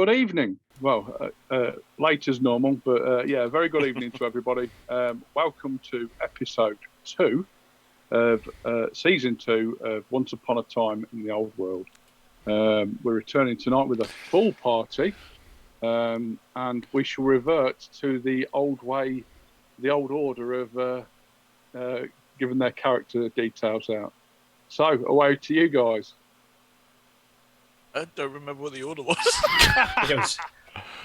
good evening. Well, late as normal, but yeah, very good evening to everybody. Welcome to episode 2 of season 2 of Once Upon a Time in the Old World. We're returning tonight with a full party, and we shall revert to the old way, the old order of giving their character details out. So, away to you guys. I don't remember what the order was. It was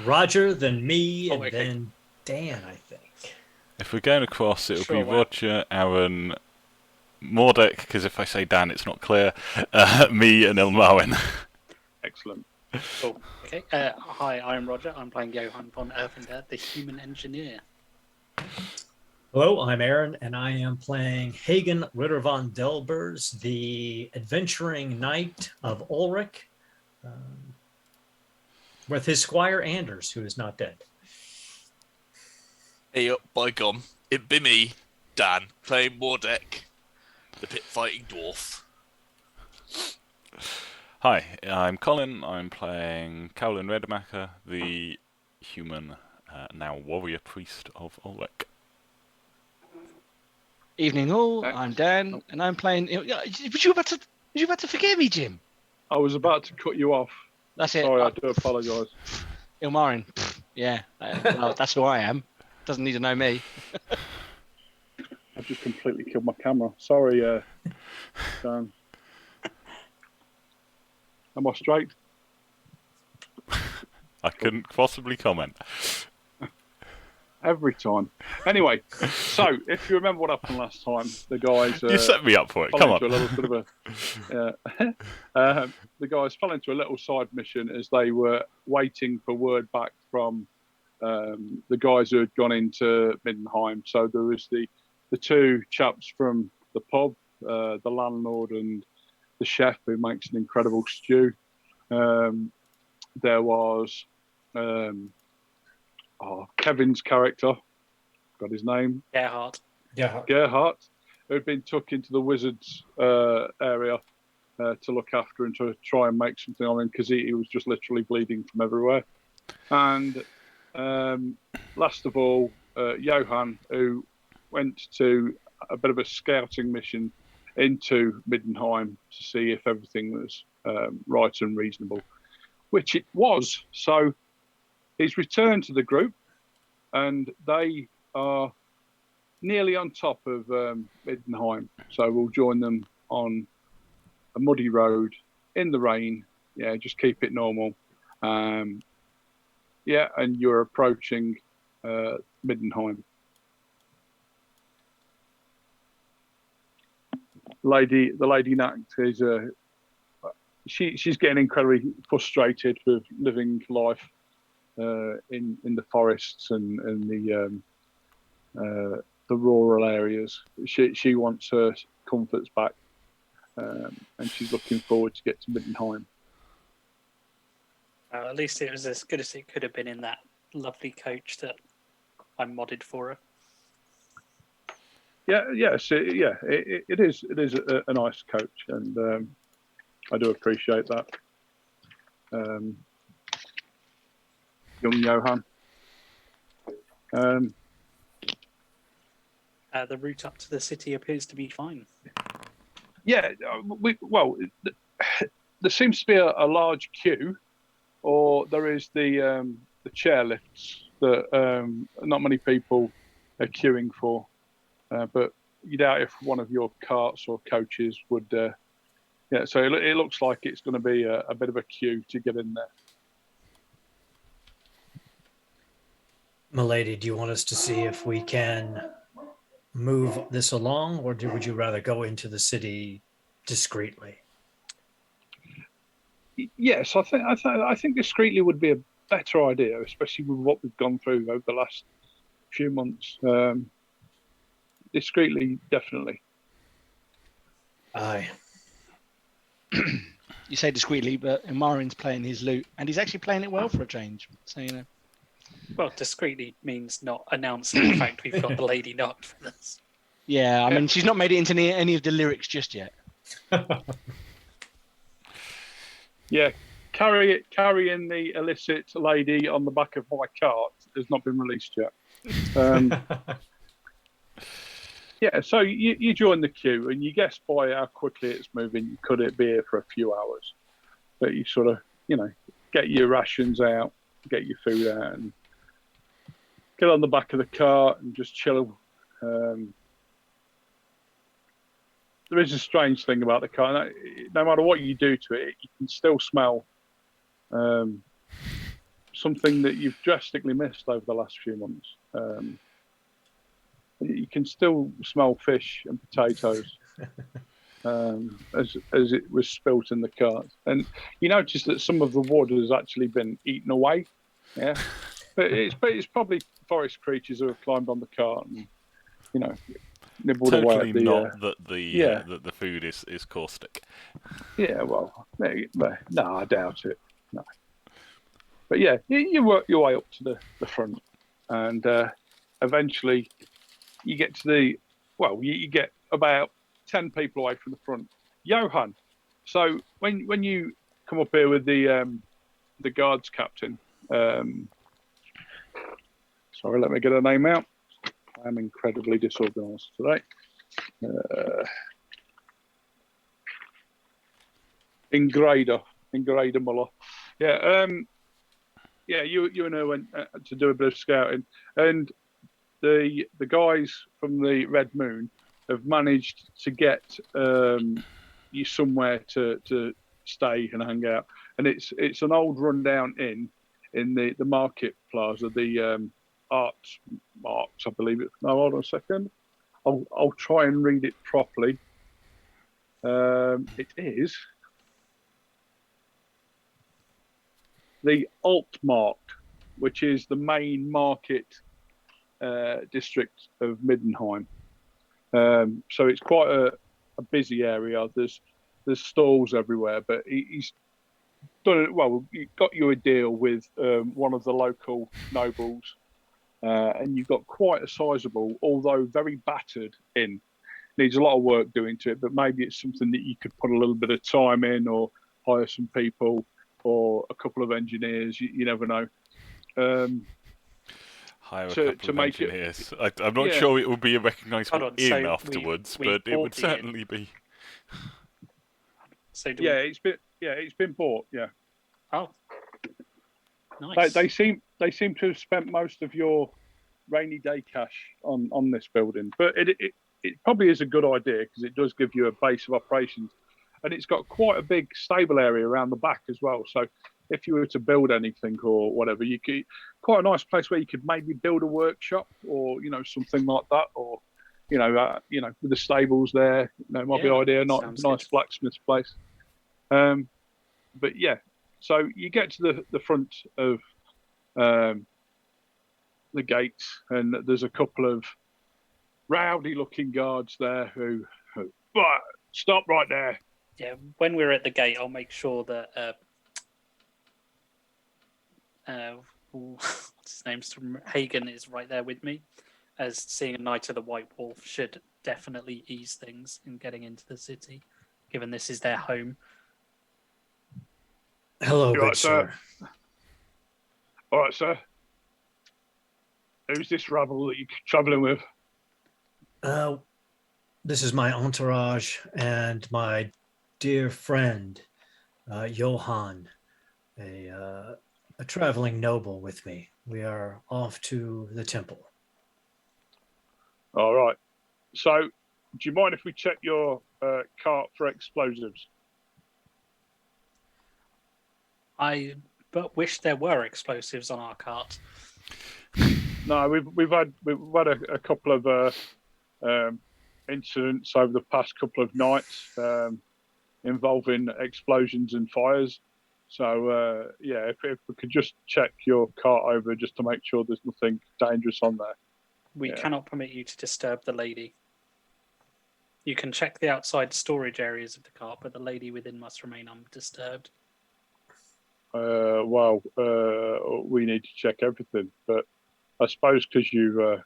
Roger, then me, and then Dan, I think. If we're going across, it'll be Roger, Aaron, Mordek, because if I say Dan, it's not clear, me, and Ilmarwin. Excellent. Cool. Okay. Hi, I'm Roger. I'm playing Johan von Erfender, the human engineer. Hello, I'm Aaron, and I am playing Hagen Ritter von Delbers, the adventuring knight of Ulrich, with his squire Anders, who is not dead. Hey up, by gum. It be me, Dan, playing Mordek, the pit-fighting dwarf. Hi, I'm Colin. I'm playing Cowlin Redemacher, the human, now warrior priest of Ulrich. Evening all, I'm Dan, and I'm playing... Was you about to forget me, Jim? I was about to cut you off. That's it. Sorry, I do apologise. Ilmarin. Yeah, well, that's who I am. Doesn't need to know me. I just completely killed my camera. Sorry, Dan. Am I straight? I couldn't possibly comment. Every time. Anyway, so if you remember what happened last time, the guys... you set me up for it, come on. A little bit of the guys fell into a little side mission as they were waiting for word back from the guys who had gone into Middenheim. So there was the two chaps from the pub, the landlord and the chef who makes an incredible stew. There was... Kevin's character, got his name. Gerhardt, who had been took into the wizards area to look after and to try and make something on him because he was just literally bleeding from everywhere. And last of all, Johan, who went to a bit of a scouting mission into Middenheim to see if everything was right and reasonable, which it was. So he's returned to the group, and they are nearly on top of Middenheim. So we'll join them on a muddy road in the rain. Yeah, just keep it normal. Yeah, and you're approaching Middenheim. The lady Nat is she's getting incredibly frustrated with living life in the forests and the rural areas. She wants her comforts back, and she's looking forward to get to Middenheim. At least it was as good as it could have been in that lovely coach that I modded for her. Yeah, yes, it is a nice coach, and I do appreciate that. Young Johan. The route up to the city appears to be fine. Yeah, there seems to be a large queue, or there is the chair lifts that not many people are queuing for. But you doubt if one of your carts or coaches would. Yeah, so it looks like it's going to be a bit of a queue to get in there. Milady, do you want us to see if we can move this along, or would you rather go into the city discreetly? Yes, I think discreetly would be a better idea, especially with what we've gone through over the last few months. Discreetly, definitely. Aye. You say discreetly, but Marin's playing his lute, and he's actually playing it well for a change. So, you know. Well, discreetly means not announcing the fact we've got the lady knocked for this. Yeah, I mean, she's not made it into any of the lyrics just yet. Yeah, carrying the illicit lady on the back of my cart has not been released yet. Yeah, so you join the queue and you guess by how quickly it's moving, could it be here for a few hours? But you sort of, get your rations out, get your food out, and get on the back of the cart and just chill. There is a strange thing about the car. No matter what you do to it, you can still smell something that you've drastically missed over the last few months. You can still smell fish and potatoes as it was spilt in the cart. And you notice that some of the wood has actually been eaten away. Yeah, but it's probably forest creatures who have climbed on the cart and, nibbled away Totally at the, not that the food is caustic. Yeah, well, no, I doubt it. No. But yeah, you work your way up to the front, and eventually you get to you get about 10 people away from the front. Johan, so when you come up here with the guards captain, sorry, let me get her name out. I'm incredibly disorganised today. Ingrader Muller. Yeah, you and her went to do a bit of scouting, and the guys from the Red Moon have managed to get you somewhere to stay and hang out, and it's an old rundown inn in the market plaza, the Arts, I believe it. No, hold on a second. I'll try and read it properly. It is the Altmarkt, which is the main market district of Middenheim. So it's quite a busy area. There's stalls everywhere, but he's done it well. He got you a deal with one of the local nobles. And you've got quite a sizable, although very battered inn. Needs a lot of work doing to it, but maybe it's something that you could put a little bit of time in, or hire some people, or a couple of engineers. You never know. Hire a couple of engineers. I'm not sure it would be a recognisable inn afterwards, but it would certainly be. So it's been bought. Yeah. Oh. Nice. They seem to have spent most of your rainy day cash on this building, but it probably is a good idea because it does give you a base of operations, and it's got quite a big stable area around the back as well. So if you were to build anything or whatever, you could quite a nice place where you could maybe build a workshop or something like that, or with the stables there, might be an idea. Not a nice blacksmith's place, but yeah. So you get to the front of the gates, and there's a couple of rowdy-looking guards there who stop right there. Yeah, when we're at the gate, I'll make sure that what's his name? Hagen is right there with me, as seeing a Knight of the White Wolf should definitely ease things in getting into the city, given this is their home. Hello, good sir. All right, sir. Who's this rabble that you're travelling with? This is my entourage and my dear friend, Johan, a traveling noble with me. We are off to the temple. All right. So, do you mind if we check your cart for explosives? I wish there were explosives on our cart. No, we've had a couple of incidents over the past couple of nights involving explosions and fires. So if we could just check your cart over just to make sure there's nothing dangerous on there. We cannot permit you to disturb the lady. You can check the outside storage areas of the cart, but the lady within must remain undisturbed. We need to check everything, but I suppose because you've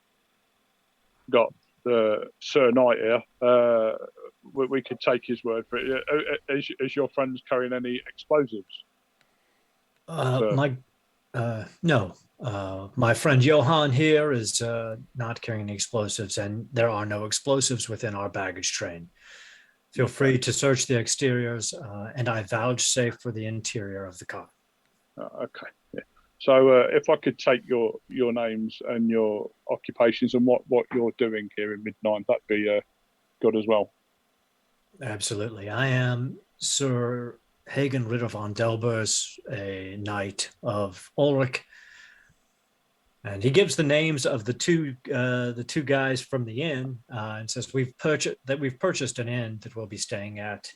got Sir Knight here, we could take his word for it. Is your friends carrying any explosives? No. My friend Johan here is not carrying any explosives, and there are no explosives within our baggage train. Feel free to search the exteriors, and I vouchsafe for the interior of the car. Okay. Yeah. So if I could take your names and your occupations and what you're doing here in Midnight, that'd be good as well. Absolutely. I am Sir Hagen Ritter von Delbers, a knight of Ulrich. And he gives the names of the two guys from the inn, and says we've purchased an inn that we'll be staying at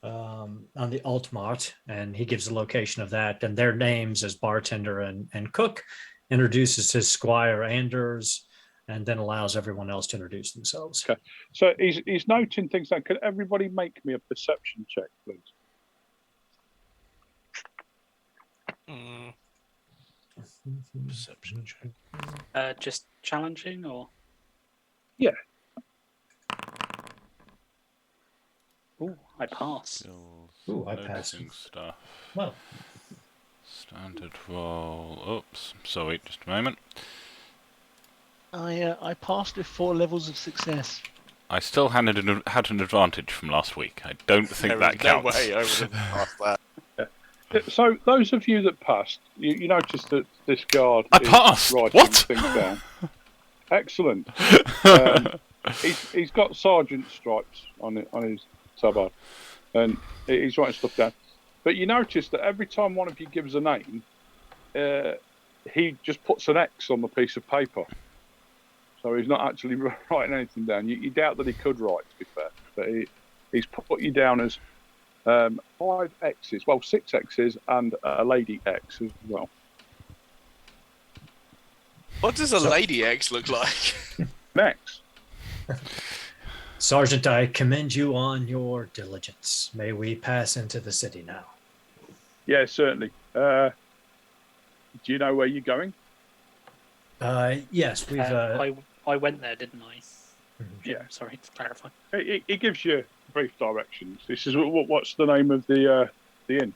on the Altmart, and he gives the location of that and their names as bartender and cook, introduces his squire Anders, and then allows everyone else to introduce themselves. Okay. So he's noting things down. Can everybody make me a perception check, please? Perception check. Just challenging, or? Yeah. Ooh, I pass. Ooh, I passed. Stuff. Well, Standard roll. Oops. Sorry, just a moment. I passed with 4 levels of success. I still had an advantage from last week. I don't think that counts. No way I would have passed that. So those of you that passed, you noticed that this guard I is passed! writing What? things down. Excellent. He's got sergeant stripes on his tabard, and he's writing stuff down. But you notice that every time one of you gives a name, he just puts an X on the piece of paper. So he's not actually writing anything down. You doubt that he could write, to be fair, but he's put you down as 5 X's, well, 6 X's and a lady X as well. What does a lady X look like? Next. Sergeant, I commend you on your diligence. May we pass into the city now? Yeah, certainly. Do you know where you're going? Yes, we've. I went there, didn't I? Yeah. Sorry to clarify. He gives you brief directions. This is what's the name of the inn?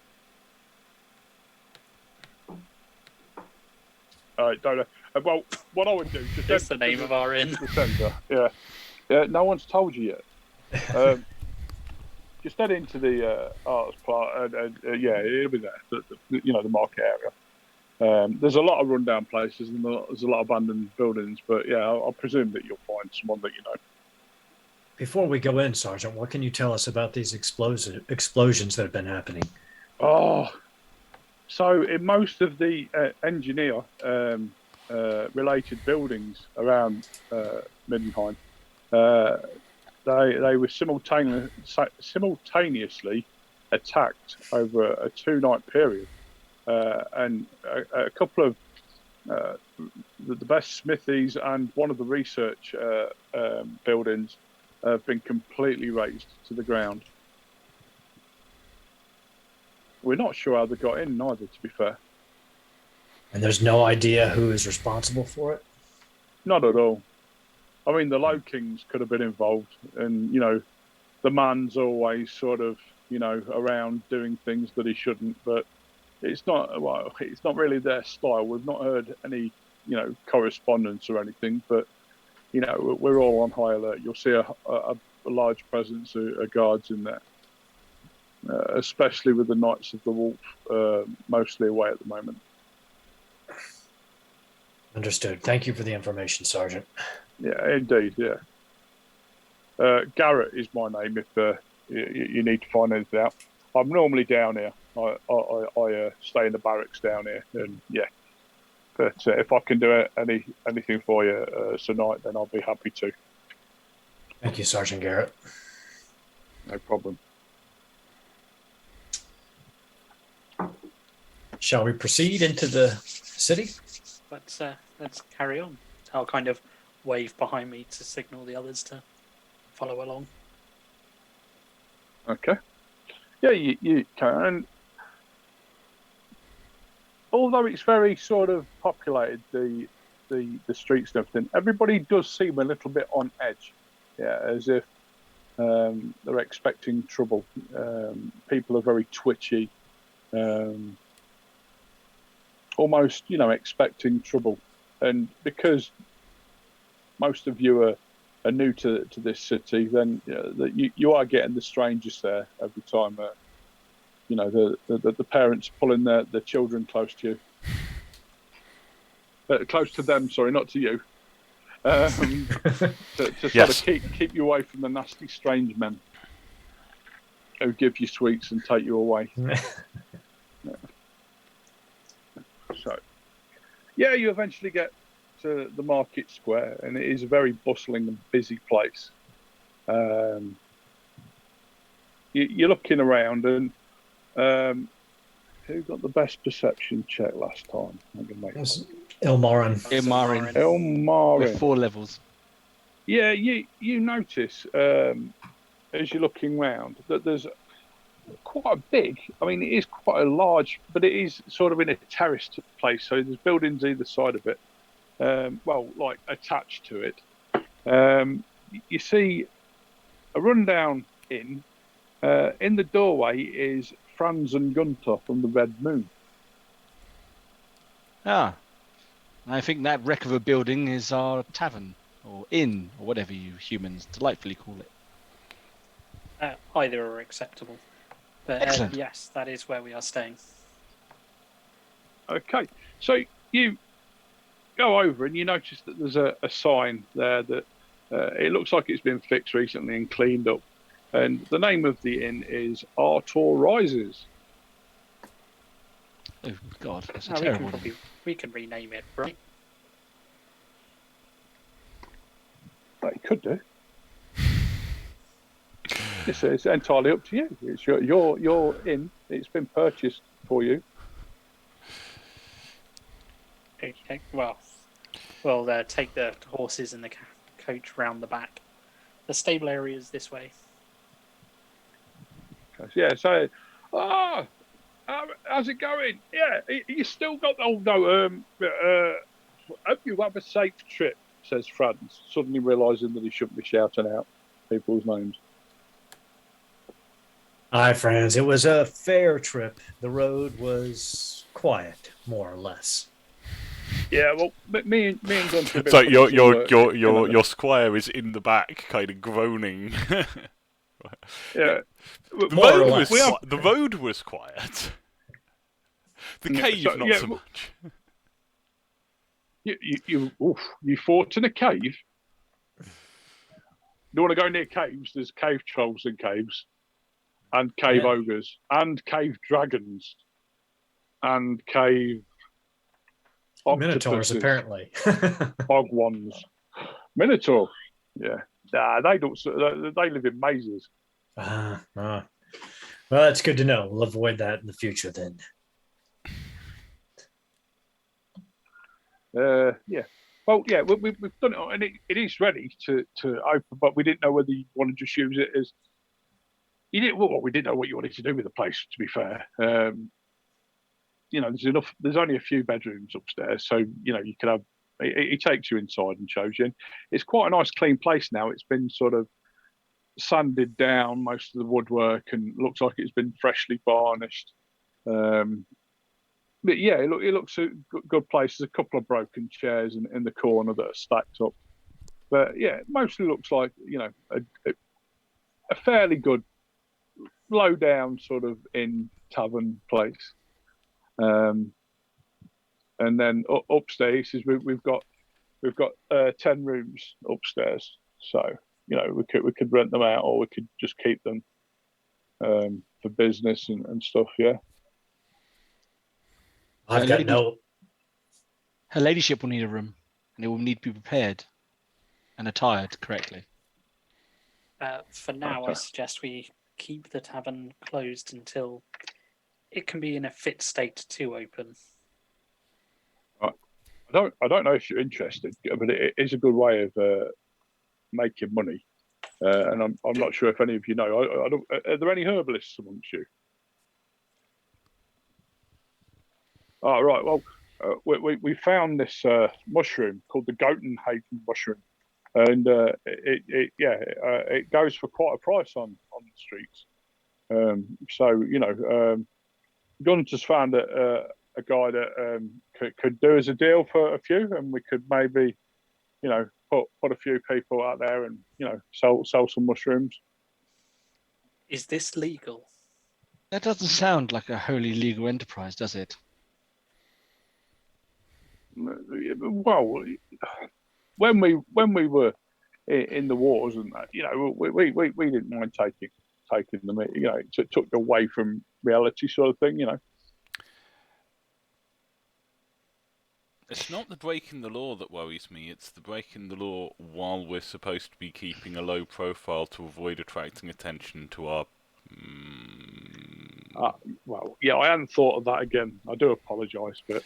Don't know. Well, what I would do just That's the name of our inn. The centre. Yeah. No one's told you yet. Just head into the arts part, and yeah, it'll be there. The market area. There's a lot of rundown places and there's a lot of abandoned buildings, but yeah, I'll presume that you'll find someone that you know. Before we go in, Sergeant, what can you tell us about these explosions that have been happening? Oh, so in most of the engineer related buildings around Middenheim, they were simultaneously attacked over a 2-night period, and a couple of the best smithies and one of the research buildings have been completely razed to the ground. We're not sure how they got in neither, to be fair. And there's no idea who is responsible for it? Not at all. I mean, the Low Kings could have been involved, and, the man's always sort of, around doing things that he shouldn't, but it's not really their style. We've not heard any, correspondence or anything, but, we're all on high alert. You'll see a large presence of guards in there, especially with the Knights of the Wolf mostly away at the moment. Understood. Thank you for the information, Sergeant. Yeah, indeed, yeah. Garrett is my name if you need to find anything out. I'm normally down here. I stay in the barracks down here, and yeah. But if I can do anything for you tonight, then I'll be happy to. Thank you, Sergeant Garrett. No problem. Shall we proceed into the city? Let's carry on. I'll kind of wave behind me to signal the others to follow along. Okay. Yeah, you can. And although it's very sort of populated, the streets and everything, everybody does seem a little bit on edge. Yeah, as if they're expecting trouble. People are very twitchy. almost, expecting trouble. And because most of you are new to this city, then you are getting the strangers there every time. The parents pulling their children close to you, close to them. Sorry, not to you. To sort of keep you away from the nasty strange men who give you sweets and take you away. So, you eventually get to the market square, and it is a very bustling and busy place. You're looking around, and who got the best perception check last time? I'm gonna make Ilmarin. With 4 levels. Yeah, you notice as you're looking round that there's quite a big. I mean, it is quite a large, but it is sort of in a terraced place. So there's buildings either side of it. Like attached to it. You see a rundown inn. In the doorway is Franz and Gunter from the Red Moon. Ah, I think that wreck of a building is our tavern, or inn, or whatever you humans delightfully call it. Either are acceptable. But Excellent. yes, that is where we are staying. Okay, so you go over and you notice that there's a sign there that it looks like it's been fixed recently and cleaned up. And the name of the inn is Artor Rises. Oh, God, that's a terrible name. We can rename it, right? That you could do. It's entirely up to you. It's your inn. It's been purchased for you. Okay, well, we'll take the horses and the coach round the back. The stable area is this way. Yeah, so, how's it going? Yeah, you still got, hope you have a safe trip, says Franz, suddenly realising that he shouldn't be shouting out people's names. Hi, Franz. It was a fair trip. The road was quiet, more or less. Yeah, well, me and Gunter. So your squire is in the back, kind of groaning. Yeah. The road was quiet. The cave, not so much. You fought in a cave? You don't want to go near caves? There's cave trolls in caves, and cave ogres, and cave dragons, and cave Minotaurs, apparently. Bog ones. Minotaur. Yeah. Nah, they don't. They live in mazes. Well, that's good to know. We'll avoid that in the future then. Yeah. Well, yeah, we've done it, and it is ready to open, but we didn't know whether you want to just use it as. We didn't know what you wanted to do with the place. To be fair, there's enough. There's only a few bedrooms upstairs, so you can have. He takes you inside and shows you. And it's quite a nice, clean place now. It's been sort of sanded down, most of the woodwork, and looks like it's been freshly varnished. But yeah, it looks a good place. There's a couple of broken chairs in the corner that are stacked up. But yeah, it mostly looks like a fairly good, low down sort of inn tavern place. And then upstairs is we've got 10 rooms upstairs. So we could rent them out, or we could just keep them for business and stuff. Yeah. I've got no. Her ladyship will need a room, and it will need to be prepared and attired correctly. For now, I suggest we keep the tavern closed until it can be in a fit state to open. I don't know if you're interested, but it is a good way of making money. And I'm not sure if any of you know. Are there any herbalists amongst you? Oh, right. Well, we found this mushroom called the Gotenhagen mushroom, and it goes for quite a price on the streets. So Gunter's found a guy that could do us a deal for a few, and we could maybe, put a few people out there and sell some mushrooms. Is this legal? That doesn't sound like a wholly legal enterprise, does it? Well, when we were in the wars and that, we didn't mind taking them. It took away from reality, sort of thing. It's not the breaking the law that worries me, it's the breaking the law while we're supposed to be keeping a low profile to avoid attracting attention to our... Well, yeah, I hadn't thought of that again. I do apologise, but...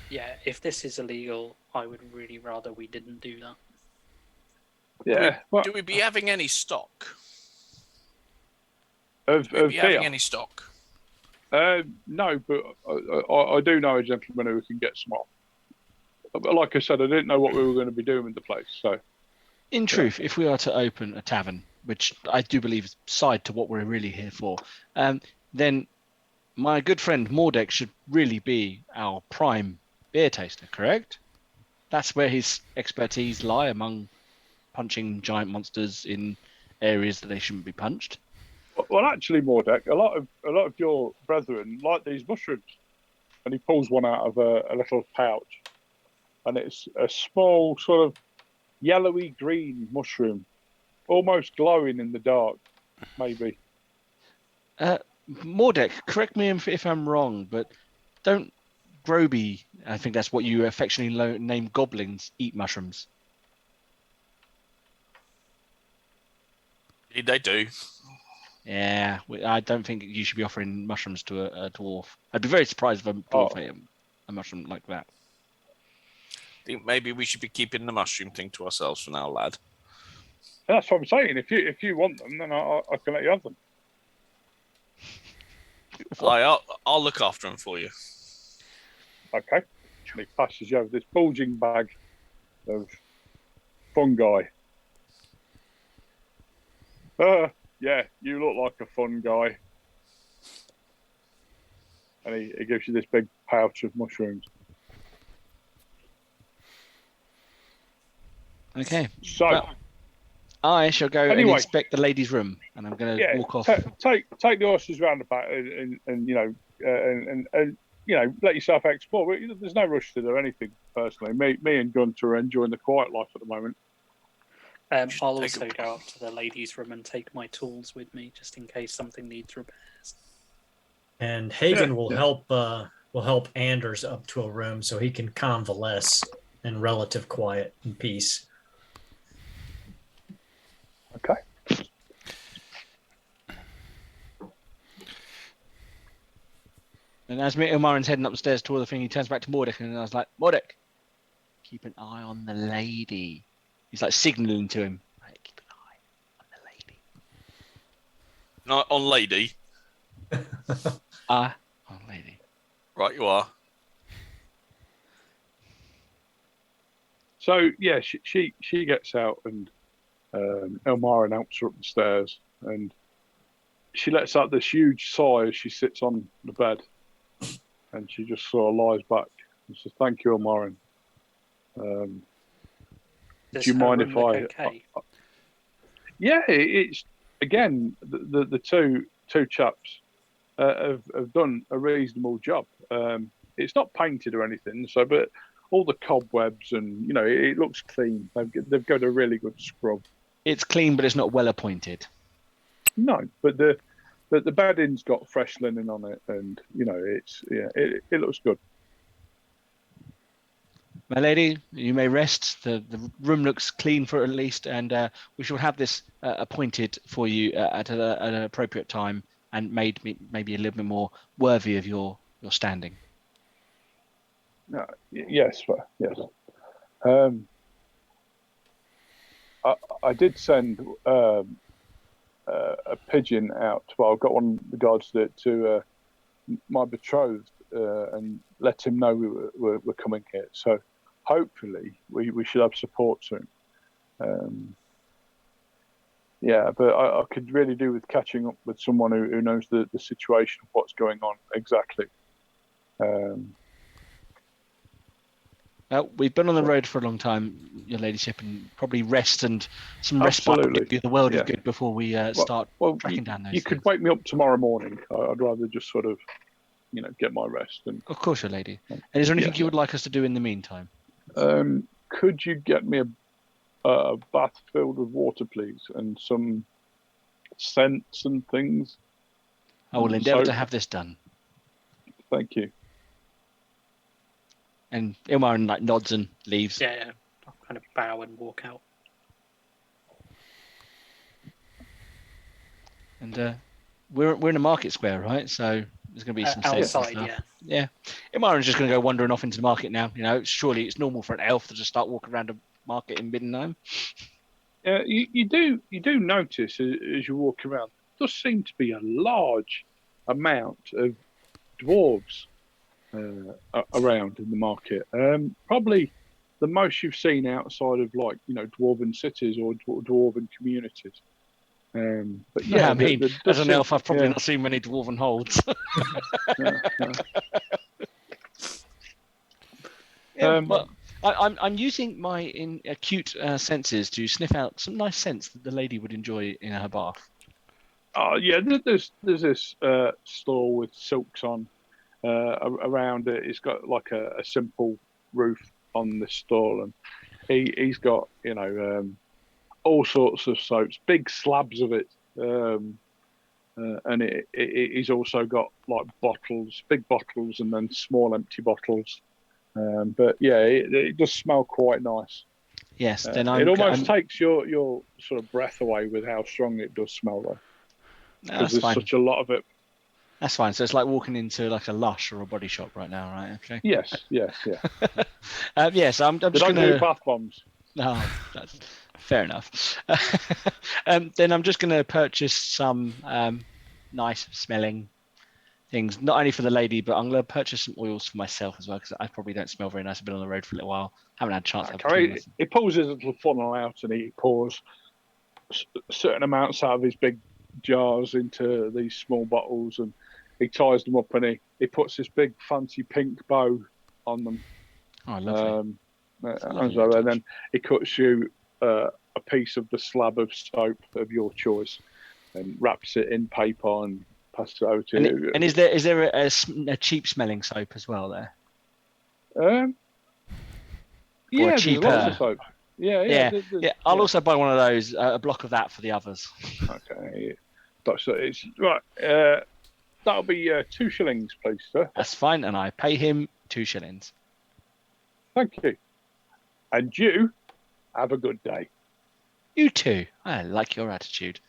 Yeah, if this is illegal, I would really rather we didn't do that. Yeah. Do we be having any stock? Of Do we be having beer? any stock? No, but I do know a gentleman who can get some off. But like I said, I didn't know what we were going to be doing with the place. So, In truth, if we are to open a tavern, which I do believe is side to what we're really here for, then my good friend Mordek should really be our prime beer taster, correct? That's where his expertise lie, among punching giant monsters in areas that they shouldn't be punched. well, actually, Mordek, a lot of your brethren like these mushrooms, and he pulls one out of a little pouch, and it's a small sort of yellowy green mushroom, almost glowing in the dark, maybe. Mordek, correct me if I'm wrong, but don't Groby, I think that's what you affectionately name goblins, eat mushrooms? They do. Yeah, I don't think you should be offering mushrooms to a dwarf. I'd be very surprised if a dwarf ate a mushroom like that. I think maybe we should be keeping the mushroom thing to ourselves for now, lad. That's what I'm saying. If you want them, then I can let you have them. I'll look after them for you. Okay. And he passes you over this bulging bag of fungi. Yeah, you look like a fun guy. And he gives you this big pouch of mushrooms. Okay. So, well, I shall go and anyway, inspect the ladies' room, and I'm going to walk off. Take the horses round the back and let yourself explore. There's no rush to do anything personally. Me and Gunter are enjoying the quiet life at the moment. I'll also go up to the ladies' room and take my tools with me, just in case something needs repairs. And Hagen will help Anders up to a room so he can convalesce in relative quiet and peace. Okay. And as Ilmarin's heading upstairs toward the thing, he turns back to Mordek, and I was like, Mordek, keep an eye on the lady. He's like signaling to him. Right, keep an eye on the lady. Not on lady. On lady. Right, you are. So yeah, she gets out and Elmira helps her up the stairs, and she lets out this huge sigh as she sits on the bed, and she just sort of lies back and says, "Thank you, Elmira. Do you mind if okay? Yeah, it's again the two chaps have done a reasonable job. It's not painted or anything, but all the cobwebs and it looks clean. They've got a really good scrub. It's clean, but it's not well appointed. No, but the bedding's got fresh linen on it, and it looks good. My lady, you may rest. The room looks clean for at least, and we shall have this appointed for you at an appropriate time and made maybe a little bit more worthy of your standing. Yes. I did send a pigeon out. Well, I've got one of the guards to my betrothed and let him know we're coming here. So hopefully we should have support soon. But I could really do with catching up with someone who knows the situation of what's going on exactly. We've been on the road for a long time, your ladyship, and probably rest and some respite will Absolutely. do you the world Yeah. of good before we start tracking down those You could things. wake me up tomorrow morning. I'd rather just sort of, get my rest. And Of course, your lady. And is there anything you would like us to do in the meantime? could you get me a bath filled with water, please, and some scents and things? I will endeavour to So- have this done. Thank you. And Ilmarin like nods and leaves. Yeah. I'll kind of bow and walk out. And we're in a market square, right? So there's going to be some sales and Outside, stuff. yeah. Ilmarin's just going to go wandering off into the market now. Surely it's normal for an elf to just start walking around a market in Middenheim. You do notice as you walk around, there does seem to be a large amount of dwarves around in the market. Probably the most you've seen outside of dwarven cities or dwarven communities. But yeah, I mean, as an elf, I've probably yeah. not seen many dwarven holds. Well, I'm using my acute senses to sniff out some nice scents that the lady would enjoy in her bath. Oh yeah, there's this store with silks on around it. It's got like a simple roof on this stall, and he's got all sorts of soaps, big slabs of it, and he's also got like bottles, big bottles, and then small empty bottles. But yeah, it does smell quite nice. Yes, then it almost takes your sort of breath away with how strong it does smell, though, because there's such a lot of it. That's fine. So it's like walking into like a Lush or a Body Shop right now, right? Okay. Yes. Yes, I'm just They don't going to do bath bombs. No, that's fair enough. Then I'm just going to purchase some nice smelling things, not only for the lady, but I'm going to purchase some oils for myself as well, because I probably don't smell very nice. I've been on the road for a little while. Haven't had a chance to have a clean. He pulls his little funnel out and he pours certain amounts out of his big jars into these small bottles, and he ties them up, and he puts this big fancy pink bow on them. Oh, lovely. And then he cuts you a piece of the slab of soap of your choice and wraps it in paper and passes it over to you. And is there a cheap smelling soap as well there? Yeah, there's cheaper. lots of soap. Yeah. I'll also buy one of those, a block of that for the others. Okay. So it's right. That'll be 2 shillings, please, sir. That's fine, and I pay him 2 shillings. Thank you. And you have a good day. You too. I like your attitude.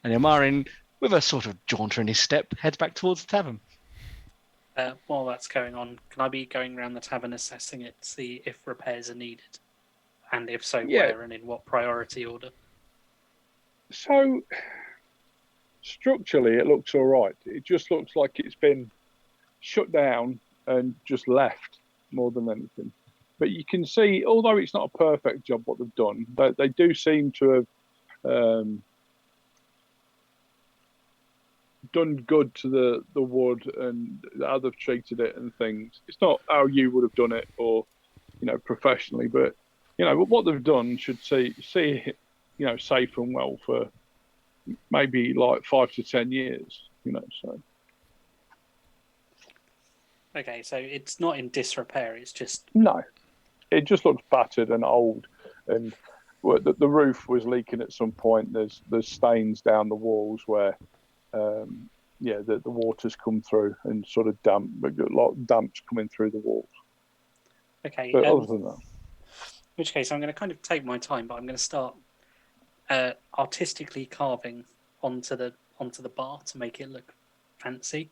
And Ilmarin, with a sort of jaunter in his step, heads back towards the tavern. While that's going on, can I be going around the tavern assessing it to see if repairs are needed? And if so, where and in what priority order? So, structurally, it looks all right. It just looks like it's been shut down and just left more than anything. But you can see, although it's not a perfect job what they've done, they do seem to have done good to the wood and how they've treated it and things. It's not how you would have done it or, professionally, but, what they've done should see it, safe and well for maybe like 5 to 10 years, so. Okay, so it's not in disrepair, it's just... No, it just looks battered and old, and the roof was leaking at some point. There's stains down the walls where, the water's come through and sort of damp, but a lot of damp's coming through the walls. Okay, but other than that. In which case, I'm going to kind of take my time, but I'm going to start artistically carving onto the bar to make it look fancy,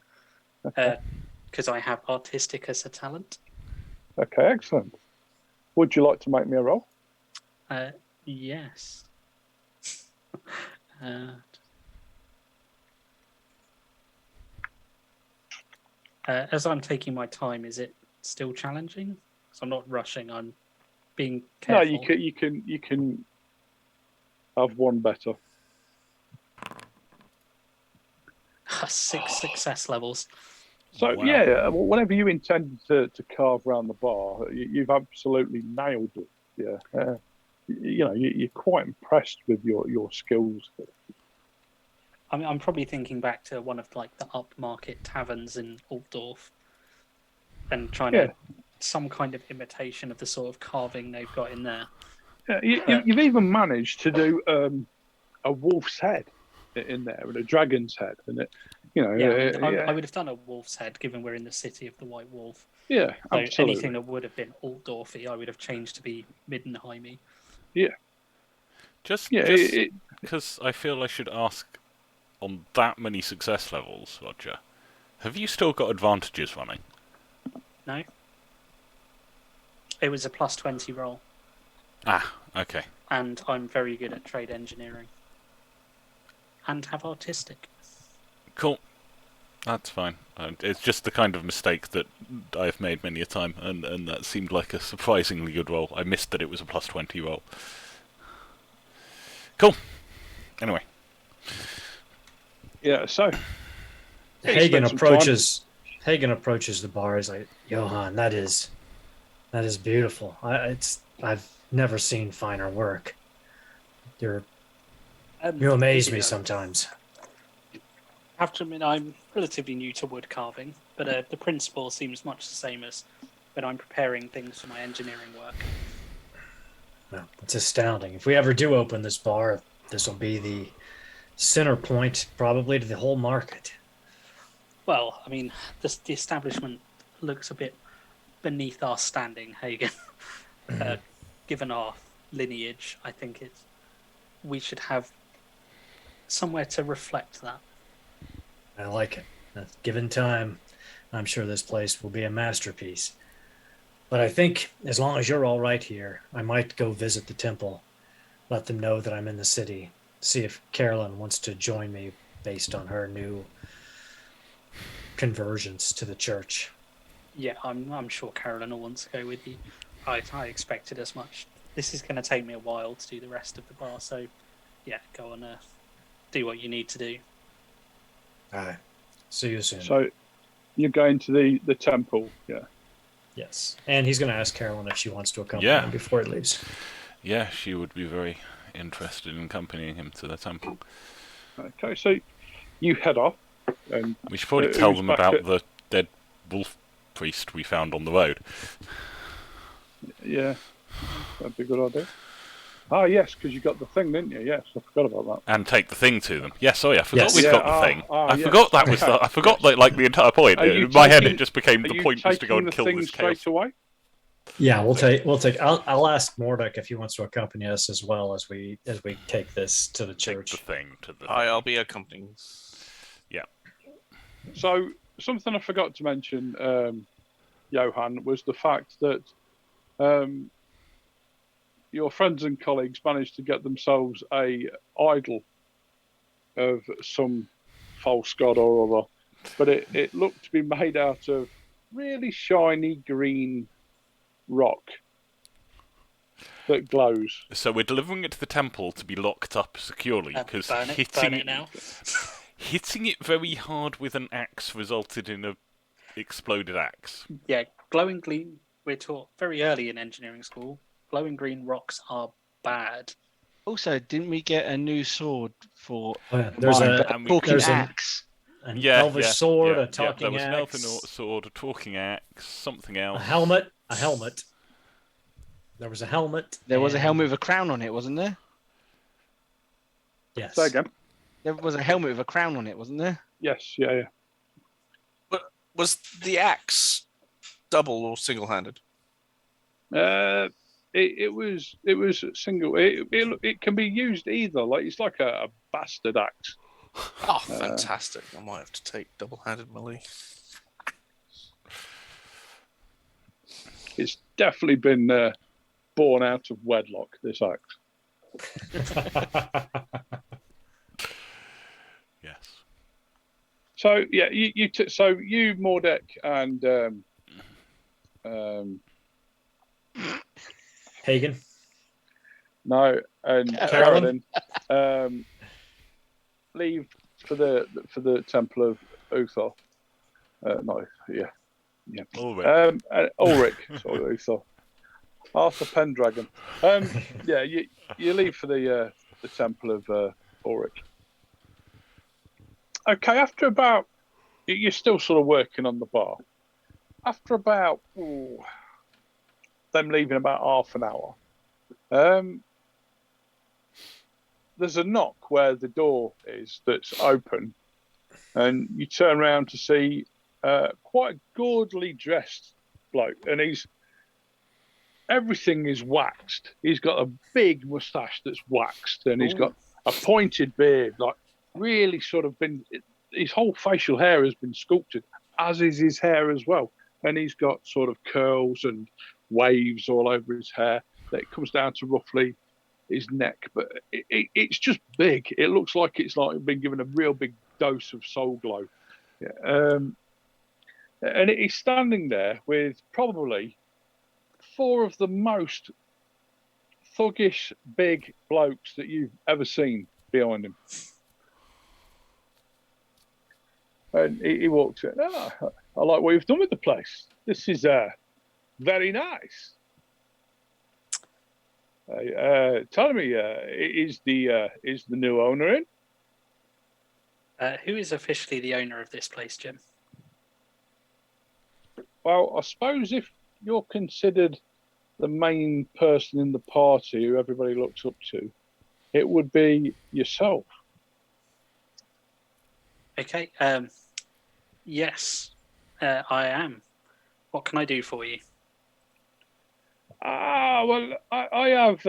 because I have artistic as a talent. Okay, excellent. Would you like to make me a roll? Yes. As I'm taking my time, is it still challenging? So I'm not rushing. I'm being careful. No, you can have one better. 6 success levels. So Wow. yeah, whatever you intended to carve around the bar, you've absolutely nailed it. Yeah, you're quite impressed with your skills. I'm probably thinking back to one of like the upmarket taverns in Altdorf, and trying to some kind of imitation of the sort of carving they've got in there. Yeah, you've even managed to do a wolf's head in there and a dragon's head, and it, I would have done a wolf's head, given we're in the city of the White Wolf. Yeah, So absolutely. anything that would have been Altdorfy, I would have changed to be Middenheimy. Yeah. Just Yeah, because I feel I should ask, on that many success levels, Roger, have you still got advantages running? No. It was a +20 roll. Ah, okay. And I'm very good at trade engineering. And have artistic. Cool. That's fine. It's just the kind of mistake that I've made many a time, and that seemed like a surprisingly good roll. I missed that it was a +20 roll. Cool. Anyway. Yeah, so Hagen approaches the bar. He's like, Johan, that is beautiful. I've never seen finer work. You amaze me sometimes. I have to admit, I'm relatively new to wood carving, but the principle seems much the same as when I'm preparing things for my engineering work. Well, it's astounding. If we ever do open this bar, this will be the center point, probably, to the whole market. Well, I mean, the establishment looks a bit beneath our standing, Hagen. Given our lineage, I think we should have somewhere to reflect that. I like it. Given time, I'm sure this place will be a masterpiece. But I think as long as you're all right here, I might go visit the temple, let them know that I'm in the city, see if Carolyn wants to join me based on her new conversions to the church. Yeah, I'm sure Carolyn will want to go with you. I expected as much. This is going to take me a while to do the rest of the bar, so yeah, go on, do what you need to do. All right. See you soon. So you're going to the temple, yeah. Yes. And he's going to ask Carolyn if she wants to accompany him before he leaves. Yeah, she would be very interested in accompanying him to the temple. Okay, so you head off. And we should probably tell them about the dead wolf priest we found on the road. Yeah, that'd be a good idea. Ah, yes, because you got the thing, didn't you? Yes, I forgot about that. And take the thing to them. Yeah, sorry, I forgot we've got the thing. I forgot that was I forgot the entire point. In my head, it just became the point was to go and kill this chaos. Straight away? Yeah, we'll take. I'll ask Mordek if he wants to accompany us as well as we take this to the church. Take the thing to the. I'll be accompanying. Yeah. So something I forgot to mention, Johan, was the fact that your friends and colleagues managed to get themselves a idol of some false god or other, but it looked to be made out of really shiny green rock that glows. So we're delivering it to the temple to be locked up securely because hitting it very hard with an axe resulted in a exploded axe. Yeah, glowing green. We're taught very early in engineering school. Glowing green rocks are bad. Also, didn't we get a new sword for there's talking axe? An elvish sword, a talking axe. There was an elven sword, a talking axe, something else. A helmet. There was a helmet. There was a helmet with a crown on it, wasn't there? Yes. Say again. There was a helmet with a crown on it, wasn't there? Yes, yeah. But was the axe double or single-handed? It was single. It can be used either. Like it's like a bastard axe. Oh, fantastic! I might have to take double-handed melee. It's definitely been born out of wedlock. This axe. Yes. So yeah, you Mordek and Hagen. No, and Carolyn leave for the Temple of Uthor. No, yeah. Ulrich. Ulrich, sorry, so Arthur Pendragon. Yeah, you leave for the temple of Ulrich. Okay, after about, you're still sort of working on the bar. After about them leaving about half an hour, there's a knock where the door is that's open, and you turn around to see quite a gaudily dressed bloke, and everything is waxed. He's got a big moustache that's waxed, and he's got a pointed beard, like really sort of been. His whole facial hair has been sculpted, as is his hair as well, and he's got sort of curls and waves all over his hair that comes down to roughly his neck, but it's just big. It looks like it's like been given a real big dose of soul glow. Yeah. And he's standing there with probably 4 of the most thuggish big blokes that you've ever seen behind him. And he walks in. I like what you've done with the place. This is very nice. Tell me, is the new owner in? Who is officially the owner of this place, Jim? Well, I suppose if you're considered the main person in the party who everybody looks up to, it would be yourself. Okay. Yes, I am. What can I do for you? Well, I have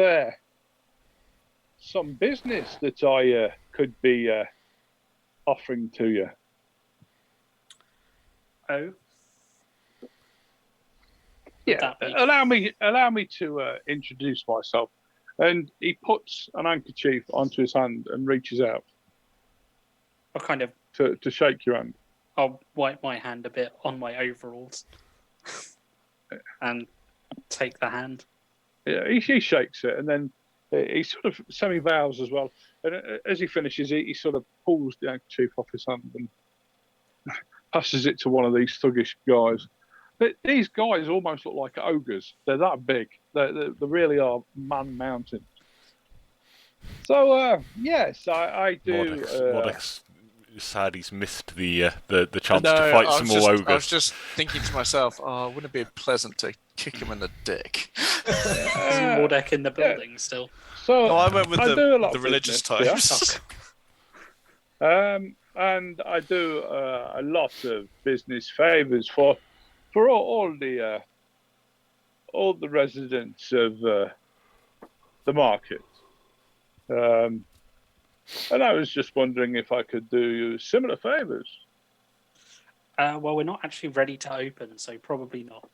some business that I could be offering to you. Oh. Yeah, allow me to introduce myself. And he puts an handkerchief onto his hand and reaches out. What kind of? To shake your hand. I'll wipe my hand a bit on my overalls and take the hand. Yeah, he shakes it, and then he sort of semi-bows as well. And as he finishes, he sort of pulls the handkerchief off his hand and passes it to one of these thuggish guys. But these guys almost look like ogres. They're that big. They really are man-mountains. So, yes, I do... Modest. Sad he's missed the chance No, to fight some more ogres. I was just thinking to myself, wouldn't it be pleasant to kick him in the dick? Is Mordek in the building still? So No, I went with the religious business, types. yeah. And I do a lot of business favors for all the residents of the market. And I was just wondering if I could do you similar favors. Well, we're not actually ready to open, so probably not.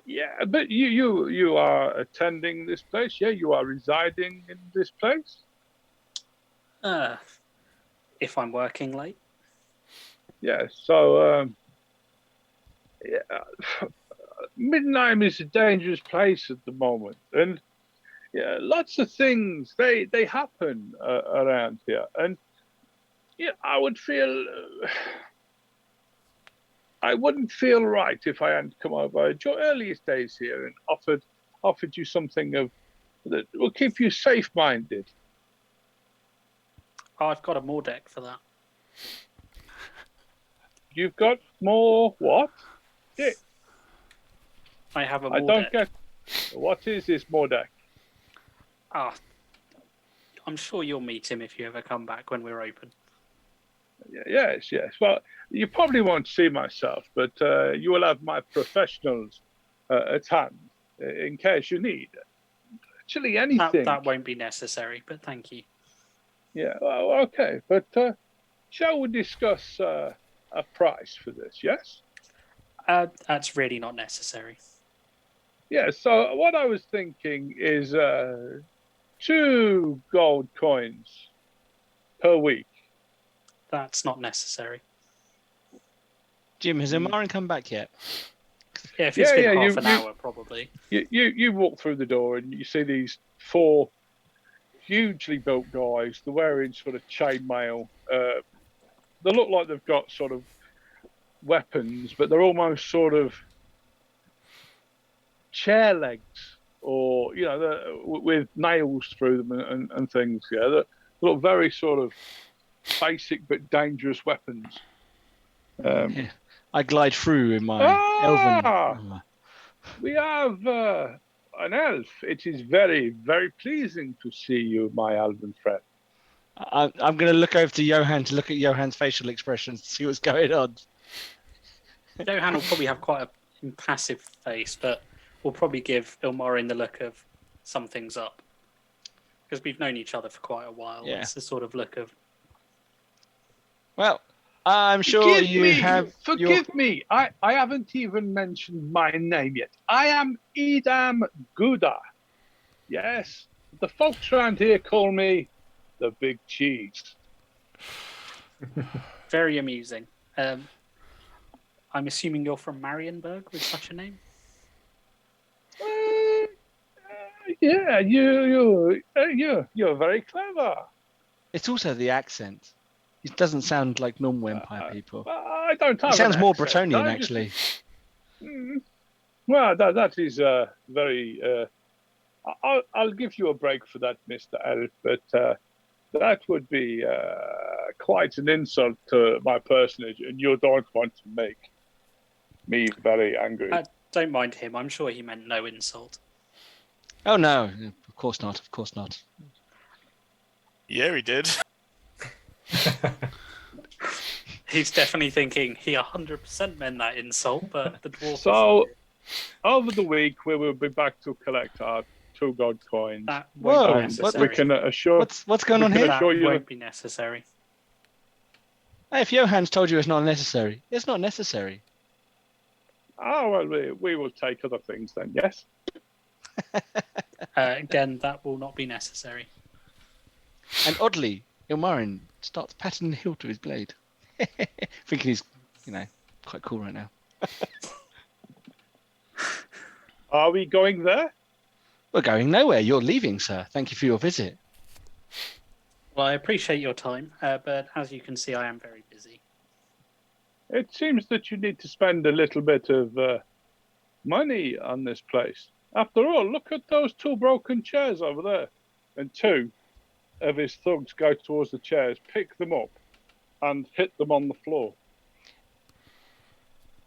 Yeah, but you are attending this place. Yeah, you are residing in this place. If I'm working late. Yeah. So, Midnight is a dangerous place at the moment, and yeah, lots of things they happen around here, and yeah, I wouldn't feel right if I hadn't come over at your earliest days here and offered you something that will keep you safe-minded. I've got a Mordek for that. You've got more what? Yeah. I have a Mordek. I don't get. What is this Mordek? I'm sure you'll meet him if you ever come back when we're open. Yes. Well, you probably won't see myself, but you will have my professionals at hand in case you need. Actually, anything. That won't be necessary, but thank you. Yeah, well, okay. But shall we discuss a price for this, yes? That's really not necessary. Yeah, so what I was thinking is 2 gold coins per week. That's not necessary. Jim, has Amarin come back yet? Yeah, if it's been half an hour, probably. You walk through the door and you see these 4 hugely built guys. They're wearing sort of chainmail. They look like they've got sort of weapons, but they're almost sort of chair legs, or with nails through them and things. Yeah, that look very sort of basic but dangerous weapons. Yeah. I glide through in my elven. We have an elf. It is very, very pleasing to see you, my elven friend. I'm going to look over to Johan to look at Johan's facial expressions to see what's going on. Johan will probably have quite an impassive face, but we'll probably give Ilmarin the look of something's up. Because we've known each other for quite a while. Yeah. It's the sort of look of... Well, I'm sure Forgive me. I haven't even mentioned my name yet. I am Edam Gouda. Yes. The folks around here call me the Big Cheese. Very amusing. I'm assuming you're from Marienburg with such a name? Yeah, you're very clever. It's also the accent. It doesn't sound like normal Empire people. I don't have. It sounds an more accent. Bretonian, actually. Well, that is very. I'll give you a break for that, Mr. Elf, but that would be quite an insult to my personage, and you don't want to make me very angry. Don't mind him. I'm sure he meant no insult. Oh no, of course not. Of course not. Yeah, he did. He's definitely thinking he 100% meant that insult, but the dwarf. So, over the week we will be back to collect our 2 gold coins. That won't be Whoa, necessary. We can assure. What's going on we here? can That assure you won't be necessary. Hey, if Johan's told you it's not necessary, it's not necessary. Oh well, we will take other things then. Yes. Again, that will not be necessary. And oddly, Ilmarin starts patting the hilt of his blade, thinking he's, quite cool right now. Are we going there? We're going nowhere. You're leaving, sir. Thank you for your visit. Well, I appreciate your time, but as you can see, I am very busy. It seems that you need to spend a little bit of money on this place. After all, look at those 2 broken chairs over there. And 2 of his thugs go towards the chairs, pick them up, and hit them on the floor.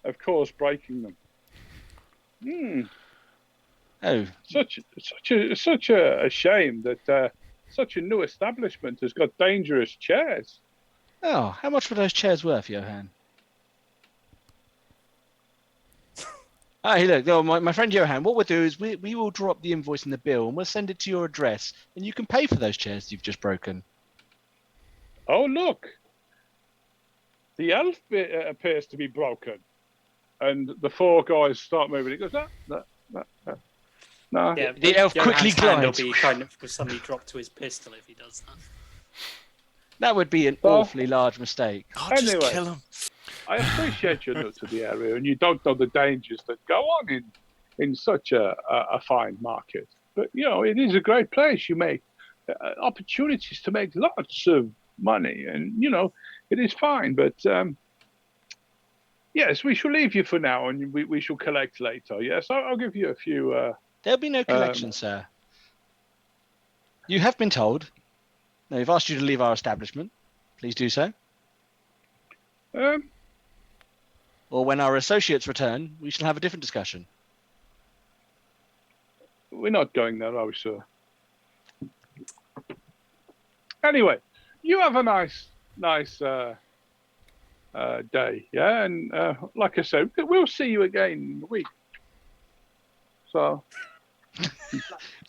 Of course, breaking them. Oh, Such a shame that such a new establishment has got dangerous chairs. oh, how much were those chairs worth, Johan? Hey, look, my friend Johan, what we'll do is we will drop the invoice in the bill and we'll send it to your address and you can pay for those chairs you've just broken. Oh, look. The elf bit appears to be broken. And the 4 guys start moving. He goes, no. Yeah, The elf quickly Johan's hand glides. will be kind of suddenly drop to his pistol if he does that. That would be an awfully large mistake. God, just Anyway. kill him. I appreciate you're new to the area and you don't know the dangers that go on in such a fine market. But, it is a great place. You make opportunities to make lots of money and, it is fine. But, yes, we shall leave you for now and we shall collect later. Yes, I'll give you a few... There'll be no collection, sir. You have been told. Now, we've asked you to leave our establishment. Please do so. Or when our associates return, we shall have a different discussion. We're not going there, are we, sir? Anyway, you have a nice day, yeah? And like I said, we'll see you again in a week. So...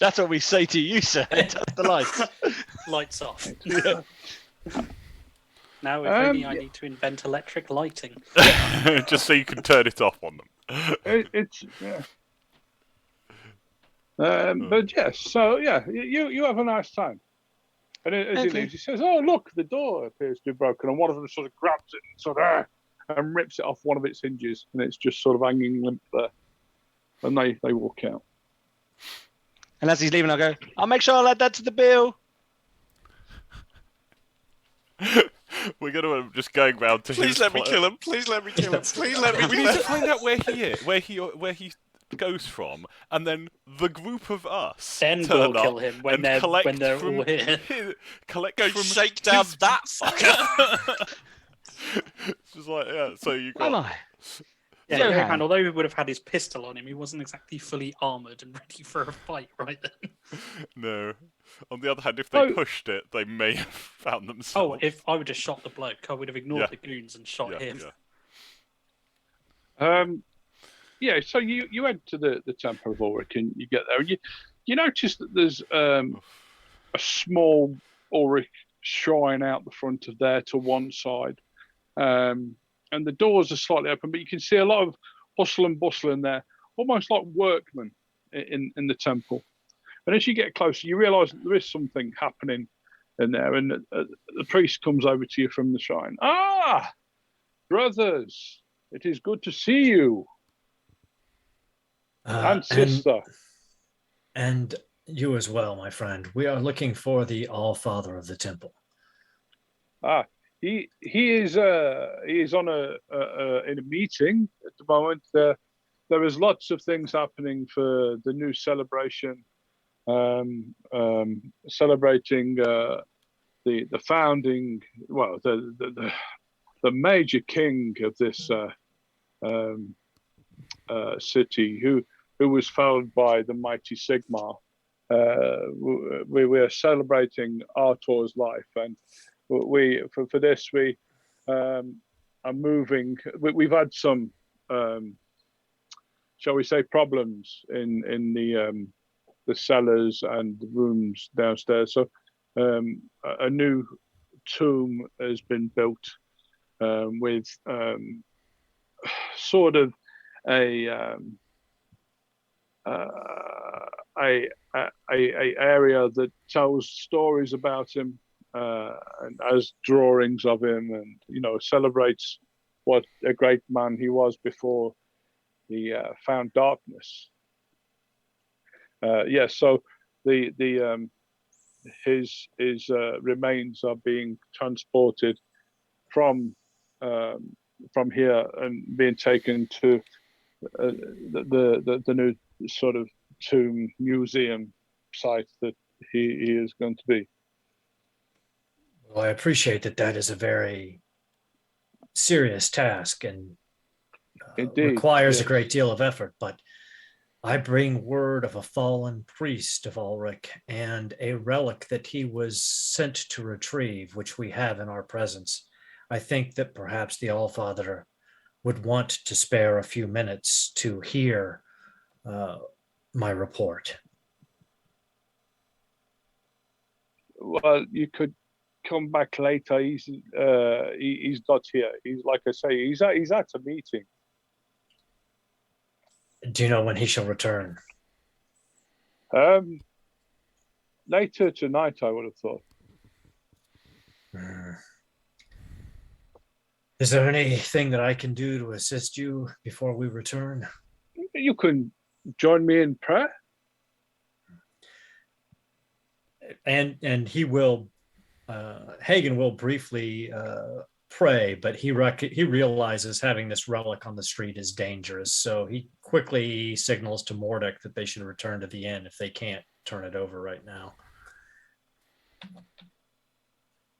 That's what we say to you, sir. Turn the lights. Lights off. Yeah. Now, if only I need to invent electric lighting. Just so you can turn it off on them. It's yeah. But yes, so yeah, you have a nice time. And as he leaves, he says, "Oh, look, the door appears to be broken," and one of them sort of grabs it and sort of and rips it off one of its hinges, and it's just sort of hanging limp there. And they walk out. And as he's leaving, I'll go, I'll make sure I'll add that to the bill. We're gonna just going round to Please his let me kill him. Please let me kill him. Please let me We kill need to him. find out where he goes from, and then the group of us Then turn we'll up kill him when and they're collect all here. collect Go from shake down his... that fucker. It's just like, yeah. So you Well, got I. Yeah, Johan. Johan, although he would have had his pistol on him, he wasn't exactly fully armoured and ready for a fight right then. no. On the other hand, if they Oh. pushed it, they may have found Oh, themselves. if I would have shot the bloke, I would have ignored Yeah. the goons and shot him. Yeah, so you enter the Temple of Ulrich and you get there, and you notice that there's a small Ulrich shrine out the front of there to one side, and the doors are slightly open, but you can see a lot of hustle and bustle in there, almost like workmen in the temple. And as you get closer, you realise that there is something happening in there, and the priest comes over to you from the shrine. Ah, brothers, it is good to see you. And sister. And you as well, my friend. We are looking for the All-Father of the temple. Ah, he is on in a meeting at the moment. There is lots of things happening for the new celebration, celebrating the founding. Well, the major king of this city, who was founded by the mighty Sigmar. We are celebrating Artor's life, and for this we are moving. We've had some, shall we say, problems in the cellars and the rooms downstairs. So a new tomb has been built with sort of a area that tells stories about him, and has drawings of him, and celebrates what a great man he was before he found darkness. So his remains are being transported from here and being taken to the new sort of tomb museum site that he is going to be. Well, I appreciate that is a very serious task and requires a great deal of effort, but I bring word of a fallen priest of Ulrich and a relic that he was sent to retrieve, which we have in our presence. I think that perhaps the Allfather would want to spare a few minutes to hear my report. Well, you could come back later. He's not here. He's, like I say, he's at a meeting. Do you know when he shall return? Later tonight, I would have thought. Is there anything that I can do to assist you before we return? You can join me in prayer. And he will, Hagen will briefly pray, but he realizes having this relic on the street is dangerous. So he quickly signals to Mordek that they should return to the inn if they can't turn it over right now.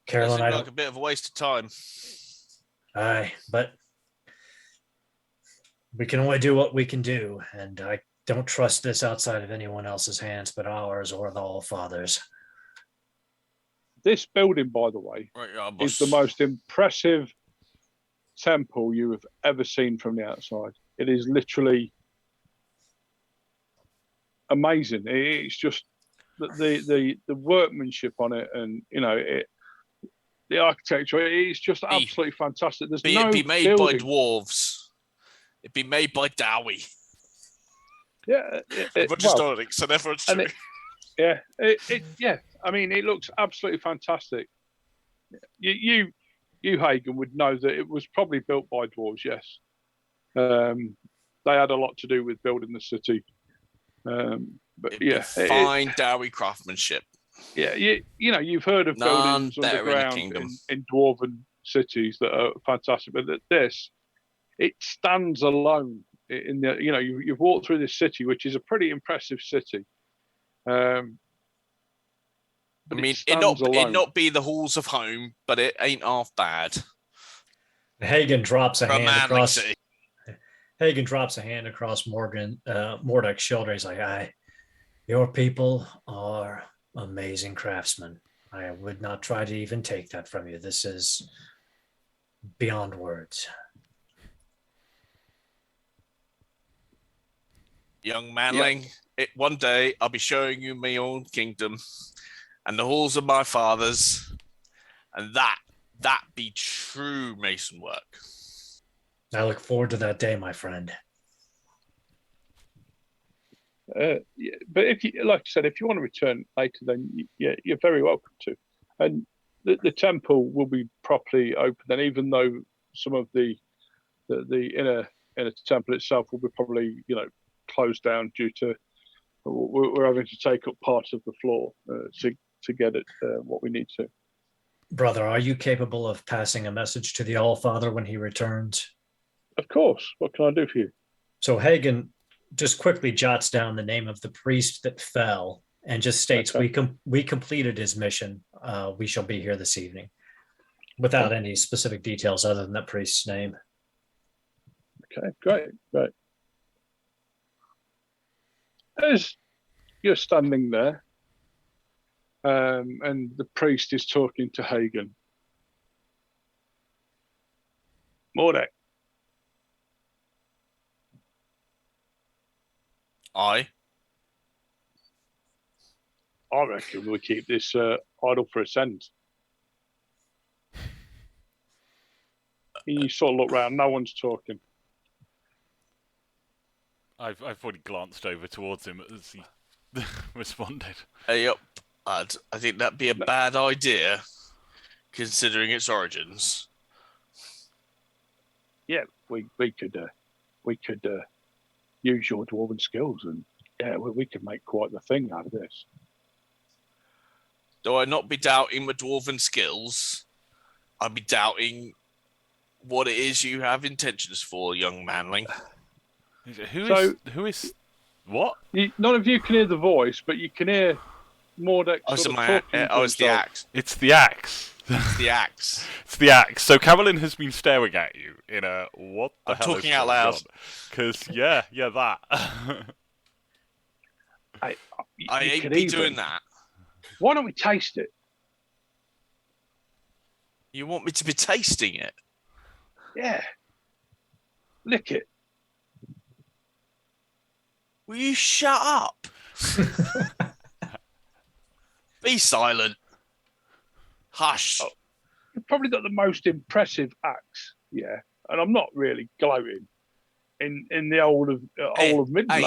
Carolyn, That seemed like a bit of a waste of time. Aye, but we can only do what we can do, and I don't trust this outside of anyone else's hands but ours or the All-Father's. This building, by the way, is the most impressive temple you have ever seen from the outside. It is literally amazing. It's just the workmanship on it, and the architecture. It's just absolutely fantastic. There's no it'd be made building. by dwarves. It'd be made by Dowie. Yeah, historic, so therefore it's true. Yeah. I mean, it looks absolutely fantastic. You Hagen, would know that it was probably built by dwarves. Yes, they had a lot to do with building the city. But fine Dowie craftsmanship. Yeah, you've heard of buildings underground in dwarven cities that are fantastic, but this, it stands alone in the, you've walked through this city, which is a pretty impressive city. But I mean, it not be the halls of home, but it ain't half bad. Hagen drops a hand across. City. Hagen drops a hand across Mordek's shoulder. He's like, your people are amazing craftsmen. I would not try to even take that from you. This is beyond words. Young manling, one day I'll be showing you my own kingdom and the halls of my fathers, and that be true mason work. I look forward to that day, my friend. But if you, like I said, if you want to return later, then you're very welcome to. And the temple will be properly open. And even though some of the inner temple itself will be probably closed down due to we're having to take up part of the floor to get it what we need to. Brother, are you capable of passing a message to the Allfather when he returns? Of course. What can I do for you? So Hagen just quickly jots down the name of the priest that fell and just states, okay, we completed his mission. We shall be here this evening, without any specific details other than that priest's name. Okay, great. As you're standing there, and the priest is talking to Hagen. Mordek. I reckon we'll keep this idle for a cent. You sort of look round, no one's talking. I've already glanced over towards him as he responded. Yep, I think that'd be a bad idea, considering its origins. Yeah, we could use your dwarven skills, and we could make quite the thing out of this. Though I not be doubting my dwarven skills, I'd be doubting what it is you have intentions for, young manling. Who is what? None of you can hear the voice, but you can hear Mordek. It's the axe. It's the axe. It's the axe. It's the axe. So Carolyn has been staring at you in a what the I'm hell talking is out loud. Because that. I ain't be doing that. Why don't we taste it? You want me to be tasting it? Yeah. Lick it. Will you shut up? Be silent. Hush. Oh, you've probably got the most impressive axe, yeah. And I'm not really gloating in the whole of Midland. Hey,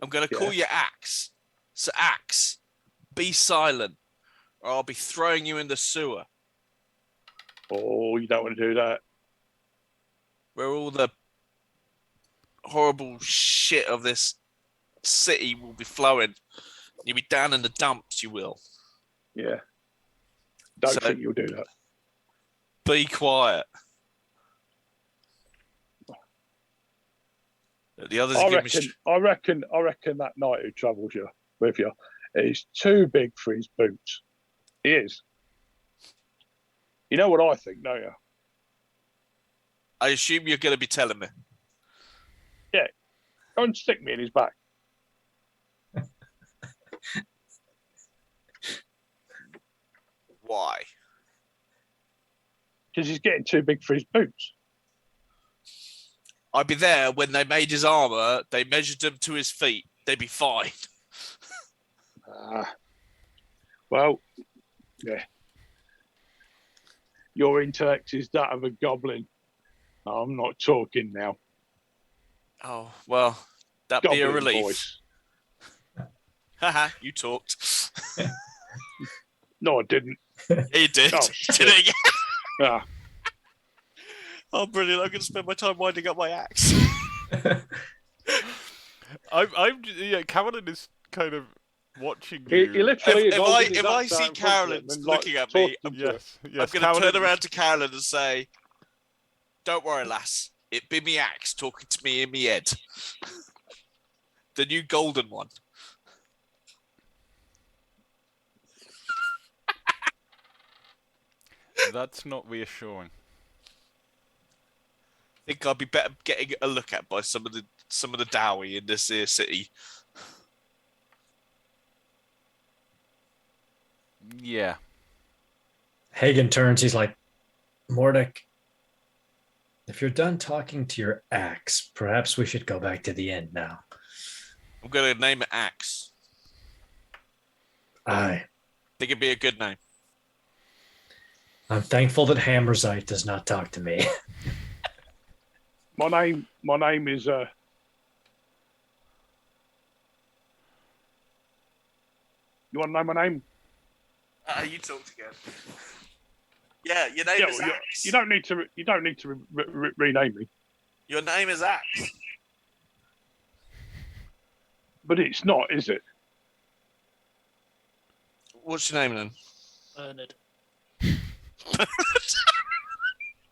I'm going to call you Axe. So Axe, be silent, or I'll be throwing you in the sewer. Oh, you don't want to do that. Where all the horrible shit of this city will be flowing. You'll be down in the dumps, you will. Yeah. Don't think you'll do that. Be quiet. The others I reckon that knight who travels with you is too big for his boots. He is. You know what I think, don't you? I assume you're going to be telling me. Yeah. Go and stick me in his back. Why? Because he's getting too big for his boots. I'd be there when they made his armor. They measured him to his feet. They'd be fine. Well, yeah. Your intellect is that of a goblin. I'm not talking now. Oh, well, that'd be a relief. Haha, you talked. No, I didn't. He did. Oh, did he? Yeah. Oh, brilliant. I'm going to spend my time winding up my axe. Carolyn is kind of watching He you. literally is If holding his if I axe out see in front of him Carolyn and, looking at me, talking to Yes, I'm yes. going to Carolyn- turn around to Carolyn and say, "Don't worry, lass. It be me axe talking to me in me head. The new golden one." That's not reassuring. Think I'd be better getting a look at by some of the dowie in this here city. Yeah. Hagen turns. He's like, Mordek, if you're done talking to your axe, perhaps we should go back to the inn now. I'm going to name it Axe. Aye. Think it'd be a good name. I'm thankful that Hammerzite does not talk to me. My name is you want to know my name? You talked again. Yeah, your name Yeah, is well, Axe. you don't need to rename me, Your name is Axe. but it's not, is it? What's your name then? Bernard.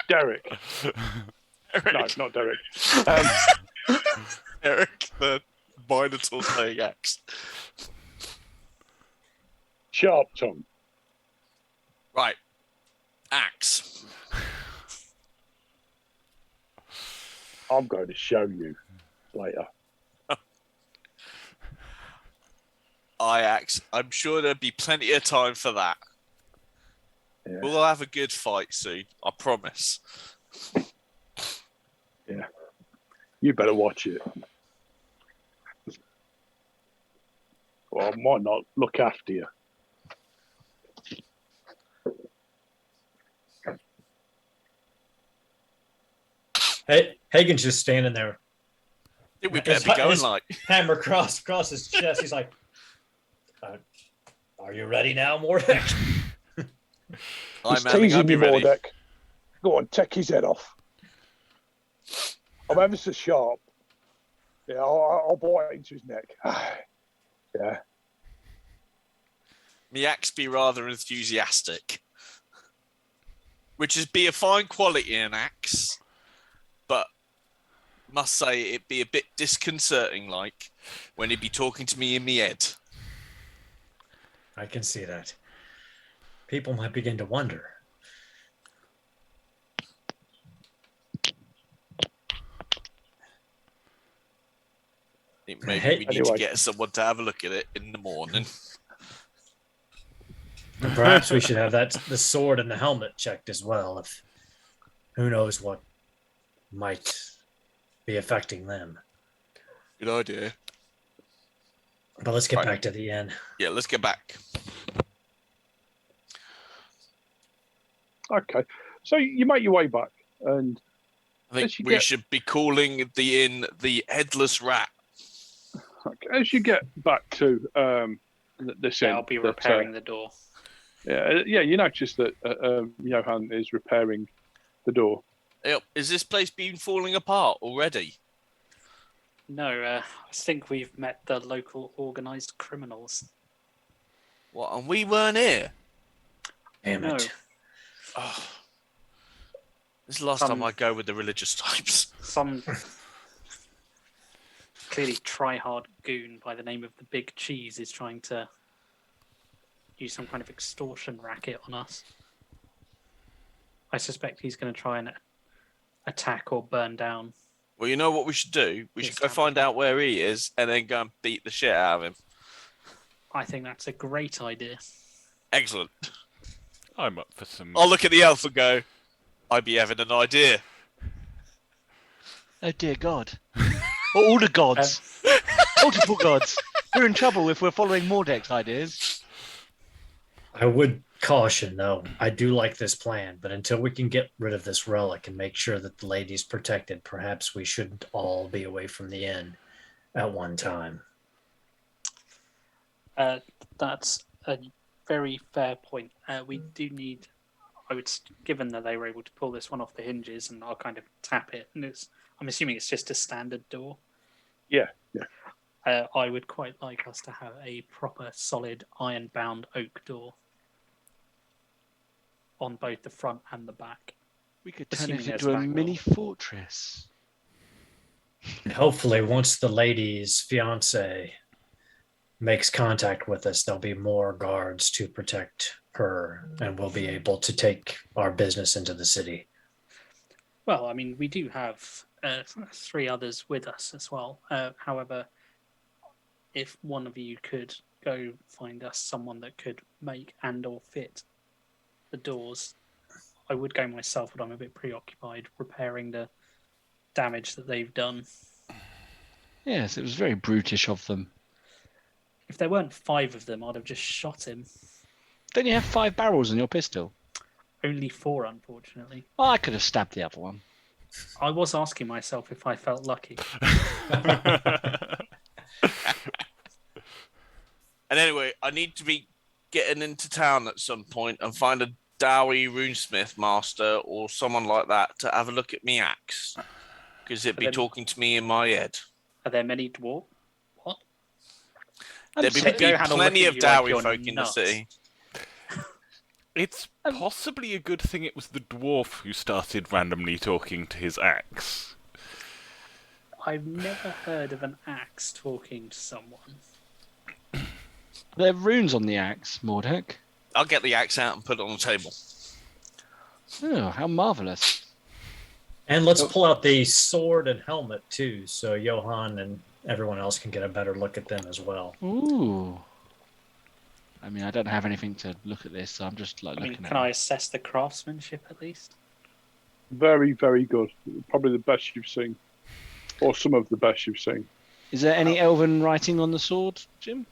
Derek. Eric. No, not Derek. Eric, the Minotaur playing Axe. Sharp tongue. Right. Axe. I'm going to show you later. Axe. I'm sure there'll be plenty of time for that. Yeah. We'll have a good fight soon. I promise. Yeah. You better watch it. Well, I might not look after you. Hey, Hagen's just standing there, I think we better be going like. hammer across his chest. He's like, "Are you ready now, Mordek?" I'm He's Manning, teasing I'll be you, ready. Mordek. Go on, take his head off. I'm ever so sharp. Yeah, I'll bite into his neck. Yeah. Me axe be rather enthusiastic. Which is be a fine quality in axe, but must say it be a bit disconcerting like when he'd be talking to me in me head. I can see that. People might begin to wonder. I think maybe Hey, we need to get someone to have a look at it in the morning. And perhaps we should have the sword and the helmet checked as well. If who knows what might be affecting them. Good idea. But let's get Right. back to the inn. Yeah, let's get back. Okay. So you make your way back, and I think As you we get- should be calling the inn the Headless Rat. as you get back to this Yeah, inn, I'll be that, repairing the door. yeah, you notice that Johan is repairing the door. Yep. Is this place been falling apart already? No, I think we've met the local organised criminals. What? And we weren't here. Damn No. it. Oh. This is the last time I go with the religious types. Some clearly try-hard goon by the name of the Big Cheese is trying to use some kind of extortion racket on us. I suspect he's going to try and attack or burn down. Well, you know what we should do? We should go find out where he is and then go and beat the shit out of him. I think that's a great idea. Excellent. I'm up for some. I'll look at the elf and go, I be having an idea. Oh dear God. All the gods. Multiple gods. We're in trouble if we're following Mordek's ideas. I would caution, though. I do like this plan, but until we can get rid of this relic and make sure that the lady's protected, perhaps we shouldn't all be away from the inn at one time. That's a very fair point. We do need, given that they were able to pull this one off the hinges, and I'll kind of tap it, and I'm assuming it's just a standard door. Yeah. I would quite like us to have a proper, solid, iron-bound oak door on both the front and the back. We could turn Assuming it there's into a back door. mini fortress. Hopefully, once the lady's fiance makes contact with us, there'll be more guards to protect her, and we'll be able to take our business into the city. Well, I mean, we do have 3 others with us as well. However, if one of you could go find us someone that could make and/or fit the doors, I would go myself, but I'm a bit preoccupied repairing the damage that they've done. Yes, it was very brutish of them. If there weren't 5 of them, I'd have just shot him. Don't you have 5 barrels in your pistol? Only 4, unfortunately. Oh, I could have stabbed the other one. I was asking myself if I felt lucky. And anyway, I need to be getting into town at some point and find a Dowie runesmith master or someone like that to have a look at me axe. Because it'd be talking to me in my head. Are there many dwarf? What? There'd be plenty of Dowie folk in the city. It's possibly a good thing it was the dwarf who started randomly talking to his axe. I've never heard of an axe talking to someone. There are runes on the axe, Mordek. I'll get the axe out and put it on the table. Oh, how marvellous. And let's pull out the sword and helmet too, so Johan and everyone else can get a better look at them as well. Ooh. I mean, I don't have anything to look at this, so I'm just like looking at it. Can I assess the craftsmanship at least? Very, very good. Probably the best you've seen. Or some of the best you've seen. Is there any elven writing on the sword, Jim?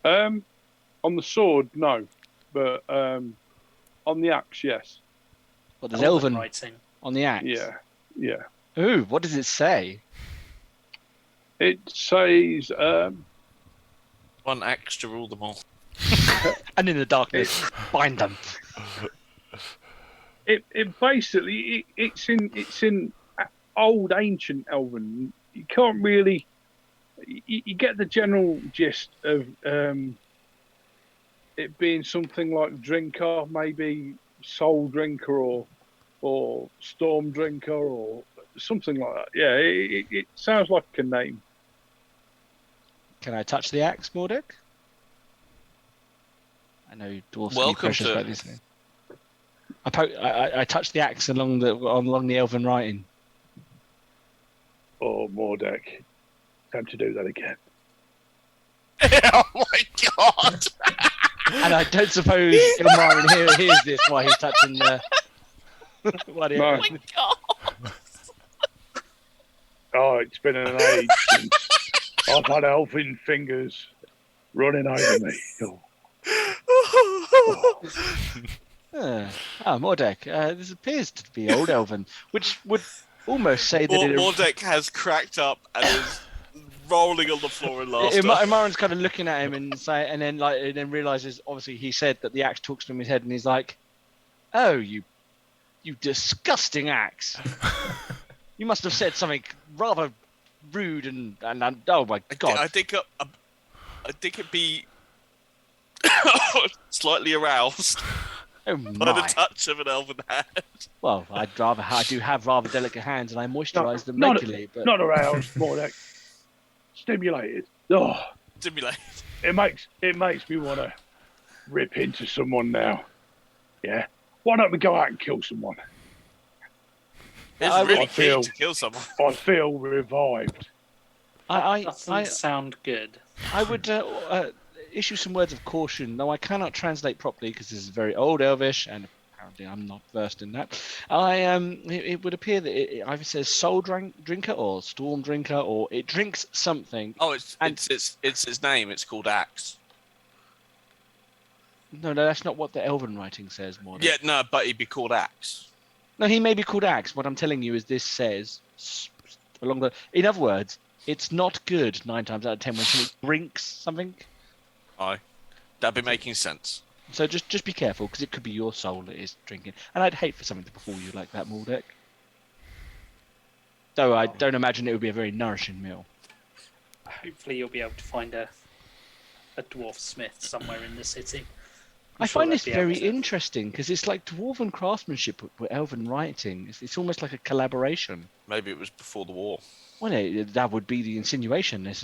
On the sword, no. But on the axe, yes. Well, there's elven writing on the axe? Yeah. Ooh, what does it say? It says... One axe to rule them all. And in the darkness, bind them. It basically it's in old ancient Elven. You can't really you get the general gist of it being something like drinker, maybe soul drinker or storm drinker or something like that. Yeah, it sounds like a name. Can I touch the axe, Mordek? I know dwarves can be precious about these things. I touched the axe along the elven writing. Oh, Mordek. Time to do that again. Oh my god! And I don't suppose Ilmarin hears this while he's touching the... No. Oh my god! Oh, it's been an age since I've had elfin fingers running over me. Mordek. This appears to be old elven, which would almost say that Mordek has cracked up and is rolling on the floor in laughter. Ilmarin's kind of looking at him and then realizes, obviously, he said that the axe talks to him in his head, and he's like, "Oh, you disgusting axe! You must have said something rather rude and oh my god!" I think it'd be slightly aroused Oh by the my! touch of an elven hand. Well, I do have rather delicate hands, and I moisturise them Not- regularly. But Not aroused, Mordek. Stimulated. Oh, Stimulate. it makes me want to rip into someone now. Yeah. Why don't we go out and kill someone? It's I really feel- keen to kill someone. I feel revived. I Doesn't sound good. would issue some words of caution, though I cannot translate properly because this is very old Elvish, and apparently I'm not versed in that. It would appear that it either says soul drinker or storm drinker, or it drinks something. Oh, it's its name. It's called Axe. No, that's not what the Elven writing says, more. Yeah, no, but he'd be called Axe. No, he may be called Axe. What I'm telling you is this says in other words, it's not good 9 times out of 10 when somebody drinks something. Aye, that'd be making sense. So just be careful, because it could be your soul that is drinking. And I'd hate for something to befall you like that, Mordek. Though I don't imagine it would be a very nourishing meal. hopefully you'll be able to find a dwarf smith somewhere in the city. I find they'll this be able very to- interesting because it's like dwarven craftsmanship with elven writing. It's almost like a collaboration. Maybe it was before the war. Well, no, that would be the insinuation. And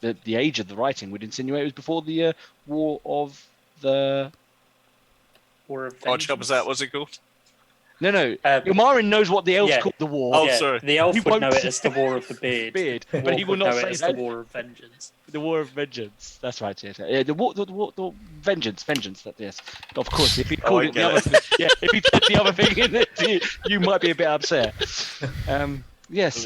then the age of the writing would insinuate it was before the War of the... War of Arch help us out, what's it called? No. Ilmarin knows what the elves yeah. call the war. Oh, sorry. The elf He would know won't it as the War of the Beard. The but he dwarf will would not know say it as that. the War of Vengeance. The War of Vengeance. That's right. Yes. Yeah, the vengeance. That, yes. Of course, if he called I it the get other, thing, if he said the other thing in it, you might be a bit upset. Yes.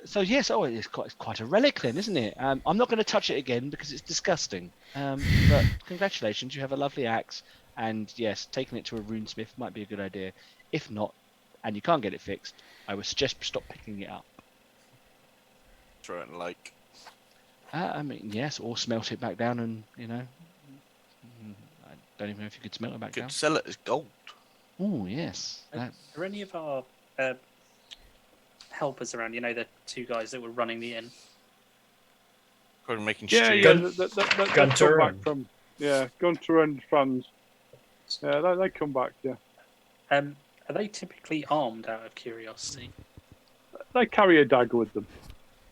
So yes. Oh, it's quite a relic then, isn't it? I'm not going to touch it again because it's disgusting. But congratulations, you have a lovely axe, and yes, taking it to a runesmith might be a good idea. If not, and you can't get it fixed, I would suggest stop picking it up. Throw it in the lake. I mean, yes, or smelt it back down, and I don't even know if you could smelt it back Could down. sell it as gold. Oh yes. Are any of our helpers around? The two guys that were running the inn. Probably making Yeah, stew. yeah. They come Gunter back and- from Gunter and Franz. Yeah, they come back. Yeah, Are they typically armed? Out of curiosity. they carry a dagger with them,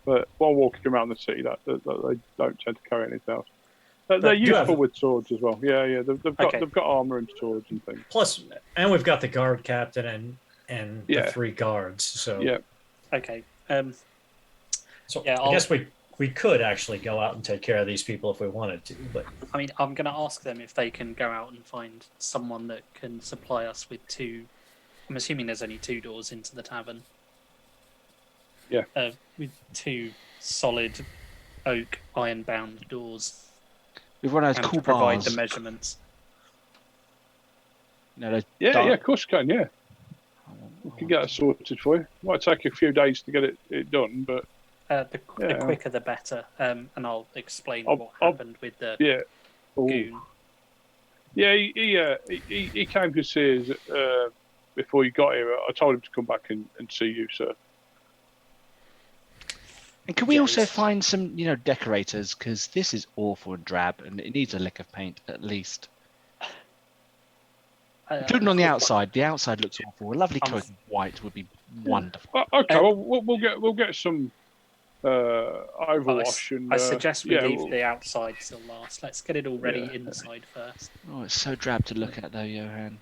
but while walking around the city, that they don't tend to carry anything else. They're you have- useful with swords as well. Yeah. They've got armor and swords and things. Plus, and we've got the guard captain and Yeah. the 3 guards. So Yeah. Okay. So Yeah, I guess we could actually go out and take care of these people if we wanted to, but I mean, I'm going to ask them if they can go out and find someone that can supply us with 2. I'm assuming there's only 2 doors into the tavern. Yeah. With 2 solid oak iron-bound doors. We've run out And of cool to provide bars. the measurements. Yeah, of course you can. Yeah, we can get it sorted for you. Might take a few days to get it done, but The Yeah. quicker the better. And I'll explain I'll- what I'll- happened with the yeah. Ooh. goon. Yeah, he came to see us before you got here. I told him to come back and see you, sir. And can we also Yes. find some, decorators? Because this is awful and drab, and it needs a lick of paint at least. Including on the outside. The outside looks awful. A lovely coat of white would be wonderful. Okay, well we'll get some overwash and I suggest we yeah, leave the outside till last. Let's get it all ready Yeah. inside first. Oh, it's so drab to look at, though, Johan.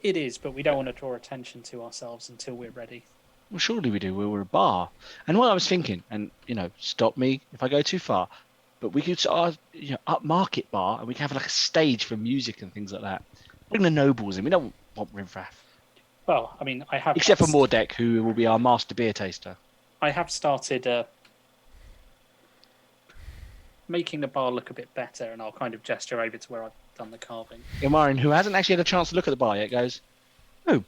It is, but we don't want to draw attention to ourselves until we're ready. Well, surely we do. We're a bar. And what I was thinking, and stop me if I go too far, but we could upmarket bar, and we can have like a stage for music and things like that. Bring the nobles in. We don't want riffraff, Well, I mean, I have except for Mordek, who will be our master beer taster. I have started making the bar look a bit better, and I'll kind of gesture over to where I've done the carving. Ilmarin, who hasn't actually had a chance to look at the bar yet, goes, "Oh,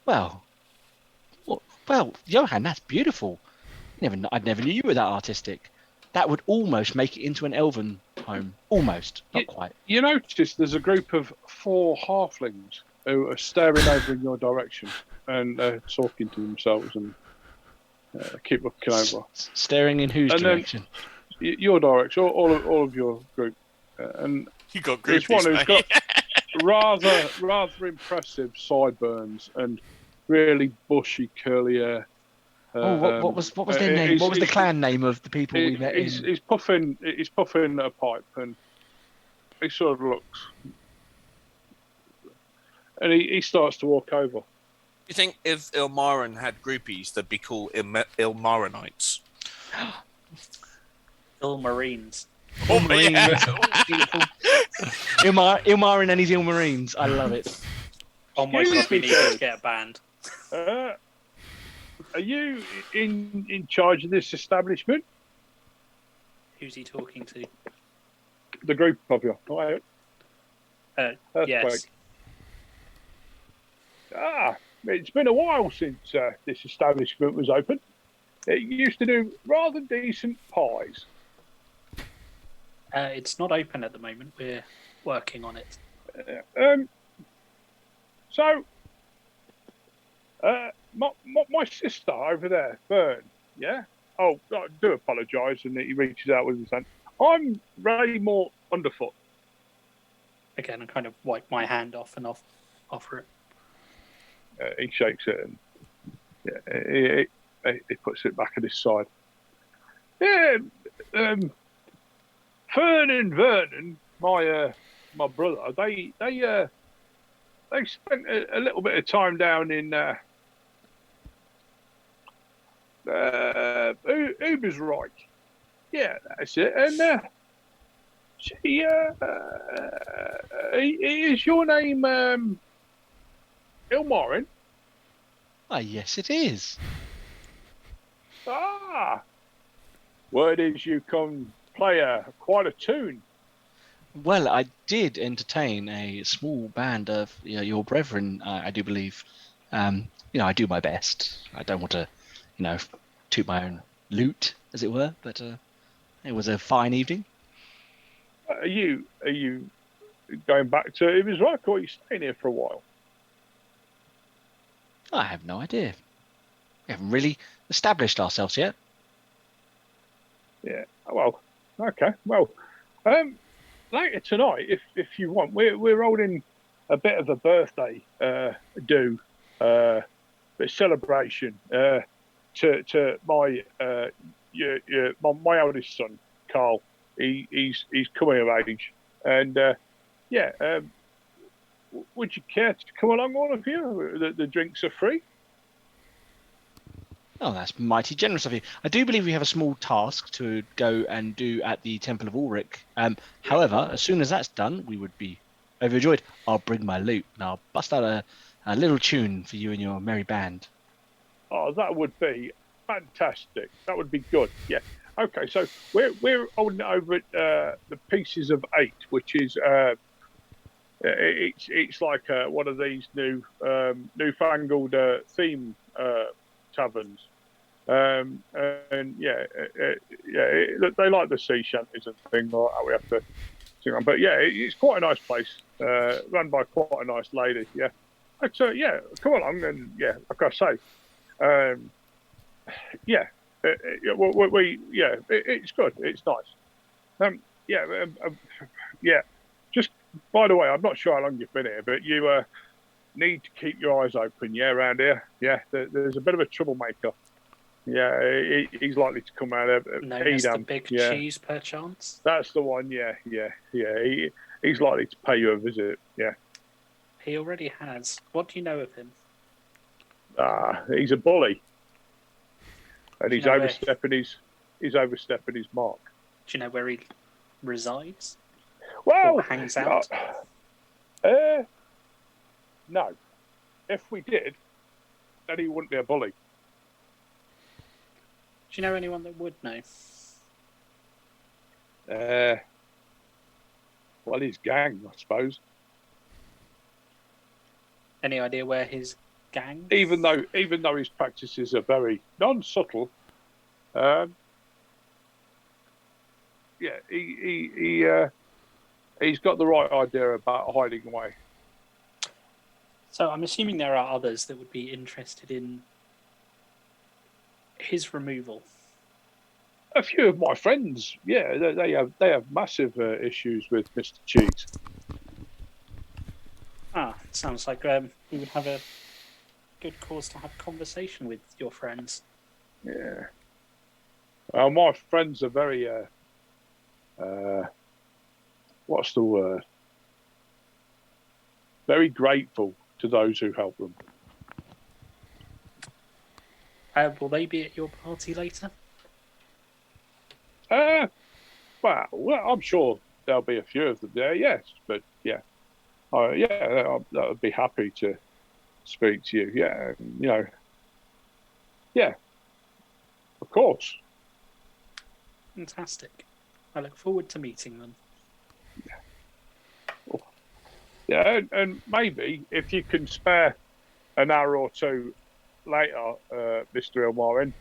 well, Johan, that's beautiful. I never knew you were that artistic. That would almost make it into an elven home. Almost, not quite." You notice there's a group of 4 halflings who are staring over in your direction and talking to themselves and keep looking over. Staring in whose And then- direction? Your direction, all of your group, and You got there's groupies, one who's mate. got rather impressive sideburns and really bushy curly hair. What was their name? What was the clan name of the people we met in? He's puffing a pipe, and he sort of looks, and he starts to walk over. You think if Ilmarin had groupies, they'd be called Ilmarinites? Marines. Oh, yeah. Ilmarin and his Ilmarines. I love it. Oh my Excuse god, we me, need sir. to get a band. Are you in charge of this establishment? Who's he talking to? The group of you. Right. Earthquake. Yes. It's been a while since this establishment was open. It used to do rather decent pies. It's not open at the moment. We're working on it. My sister over there, Fern, yeah? I do apologise, and he reaches out with his hand. I'm Raymore Underfoot. Again, I kind of wipe my hand off and offer it. He shakes it, and he puts it back at his side. Yeah, Fern and Vernon, my brother, they spent a little bit of time down in Ubersreich. Yeah, that's it. And is your name Ilmarin? Ah, yes, it is. Ah, word is you can play quite a tune. Well, I did entertain a small band of your brethren, I do believe. I do my best. I don't want to, toot my own loot, as it were, but it was a fine evening. Are you going back to Ubersreich, or are you staying here for a while? I have no idea. We haven't really established ourselves yet. Yeah. Well, okay. Well, later tonight, if you want, we're holding a bit of a birthday celebration to my my eldest son, Carl. He's coming of age, and would you care to come along, all of you? The drinks are free. Oh, that's mighty generous of you. I do believe we have a small task to go and do at the Temple of Ulrich. However, as soon as that's done, we would be overjoyed. I'll bring my loot and I'll bust out a little tune for you and your merry band. Oh, that would be fantastic. That would be good. Yeah. Okay, so we're holding it over at the Pieces of Eight, which is it's like one of these newfangled theme taverns, and they like the sea shanties and things like that. We have to sing on, but yeah, it's quite a nice place, run by quite a nice lady. Yeah, so yeah, come along, and yeah, like I say, it's good, it's nice. Just by the way, I'm not sure how long you've been here, but you need to keep your eyes open, around here. Yeah, there's a bit of a troublemaker. Yeah, he's likely to come out of known as the Big Cheese, perchance. That's the one. Yeah. He's likely to pay you a visit. Yeah. He already has. What do you know of him? He's a bully, and he's overstepping his mark. Do you know where he resides? Well, or hangs out? No. If we did, then he wouldn't be a bully. Do you know anyone that would know? Well, his gang, I suppose. Any idea where his gang? Even though his practices are very non-subtle, he's got the right idea about hiding away. So I'm assuming there are others that would be interested in his removal. A few of my friends, yeah, they have massive issues with Mr. Cheese. Sounds like we would have a good cause to have a conversation with your friends. Yeah. Well, my friends are very, what's the word? Very grateful to those who help them. Will they be at your party later? Well, I'm sure there'll be a few of them there, yes, but yeah. I would be happy to speak to you. Yeah, yeah, of course. Fantastic. I look forward to meeting them. Yeah, and maybe if you can spare an hour or two later, Mr. Ilmarin,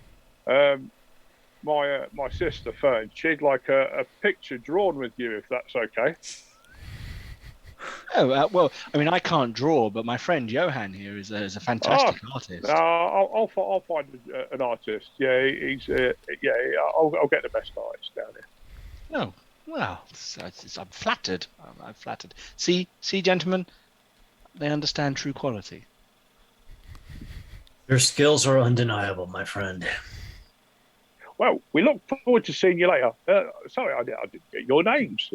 my sister Fern, she'd like a picture drawn with you, if that's okay. Oh, well, I mean, I can't draw, but my friend Johan here is a fantastic artist. I'll find an artist. Yeah, he's I'll get the best artist down here. Oh, well, I'm flattered. I'm flattered. See, gentlemen, they understand true quality. Your skills are undeniable, my friend. Well, we look forward to seeing you later. Sorry, I didn't get your names.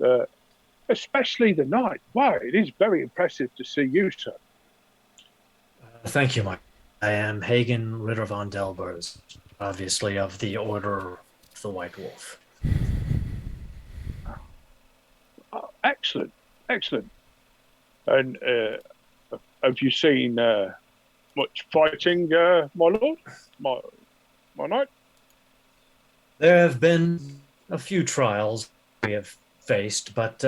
Especially the knight. Wow, it is very impressive to see you, sir. Thank you, Mike. I am Hagen Ritter von Delbers, obviously of the Order of the White Wolf. Excellent. And have you seen much fighting, my lord? My knight? There have been a few trials we have faced, but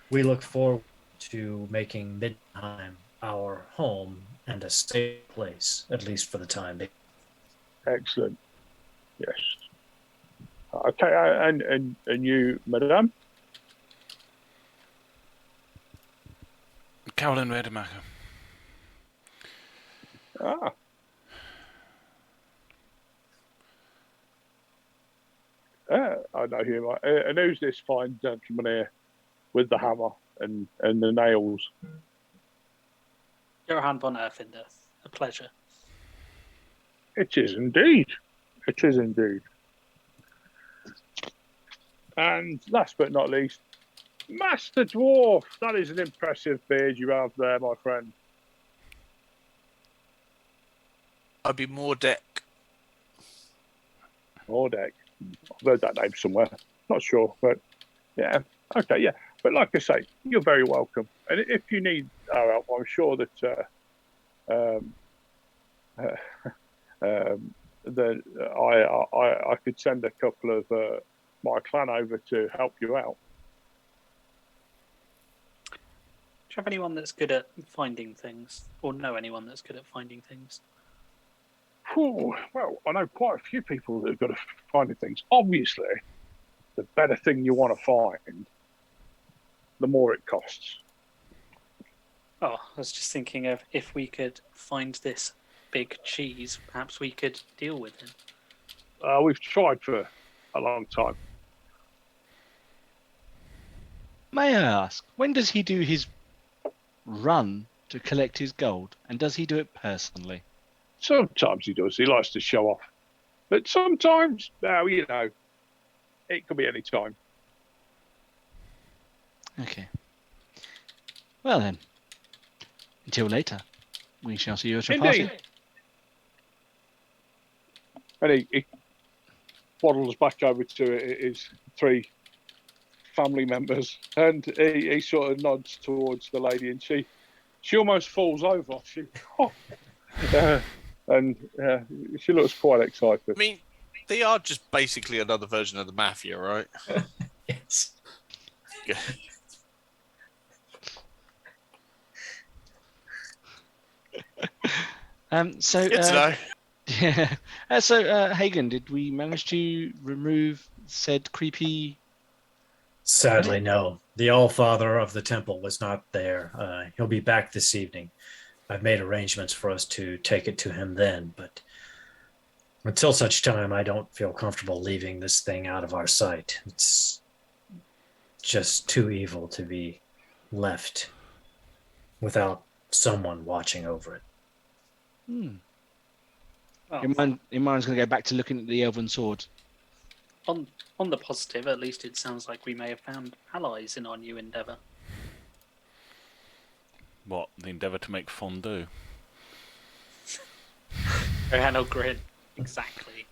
we look forward to making Midheim our home and a safe place, at least for the time being. Excellent. Yes. Okay, and you, madame? Carolyn Rademacher. Ah. I know him. And who's this fine gentleman here with the hammer and the nails? Johann von Erfinder. A pleasure. It is indeed. And last but not least, Master Dwarf. That is an impressive beard you have there, my friend. I'd be Mordek. Mordek. I've heard that name somewhere. Not sure, but yeah. Okay, yeah. But like I say, you're very welcome. And if you need our help, I'm sure that that I could send a couple of my clan over to help you out. Do you have anyone that's good at finding things, or know anyone that's good at finding things? Oh, well, I know quite a few people that are good at finding things. Obviously, the better thing you want to find, the more it costs. Oh, I was just thinking of if we could find this big cheese, perhaps we could deal with him. We've tried for a long time. May I ask, when does he do his run to collect his gold, and does he do it personally? Sometimes he does. He likes to show off. But sometimes, it could be any time. Okay. Well then, until later, we shall see you at your party. Indeed. And he waddles back over to his three family members, and he sort of nods towards the lady, and she almost falls over. And she looks quite excited. I mean, they are just basically another version of the Mafia, right? Yes. Yeah. So Good to know. yeah. So Hagen, did we manage to remove said creepy? Sadly, no. The Allfather of the temple was not there. He'll be back this evening. I've made arrangements for us to take it to him then, but until such time, I don't feel comfortable leaving this thing out of our sight. It's just too evil to be left without someone watching over it. Well, Imran's going to go back to looking at the elven sword. on the positive, at least it sounds like we may have found allies in our new endeavour. What? The endeavour to make fondue? Johann will grin. Exactly.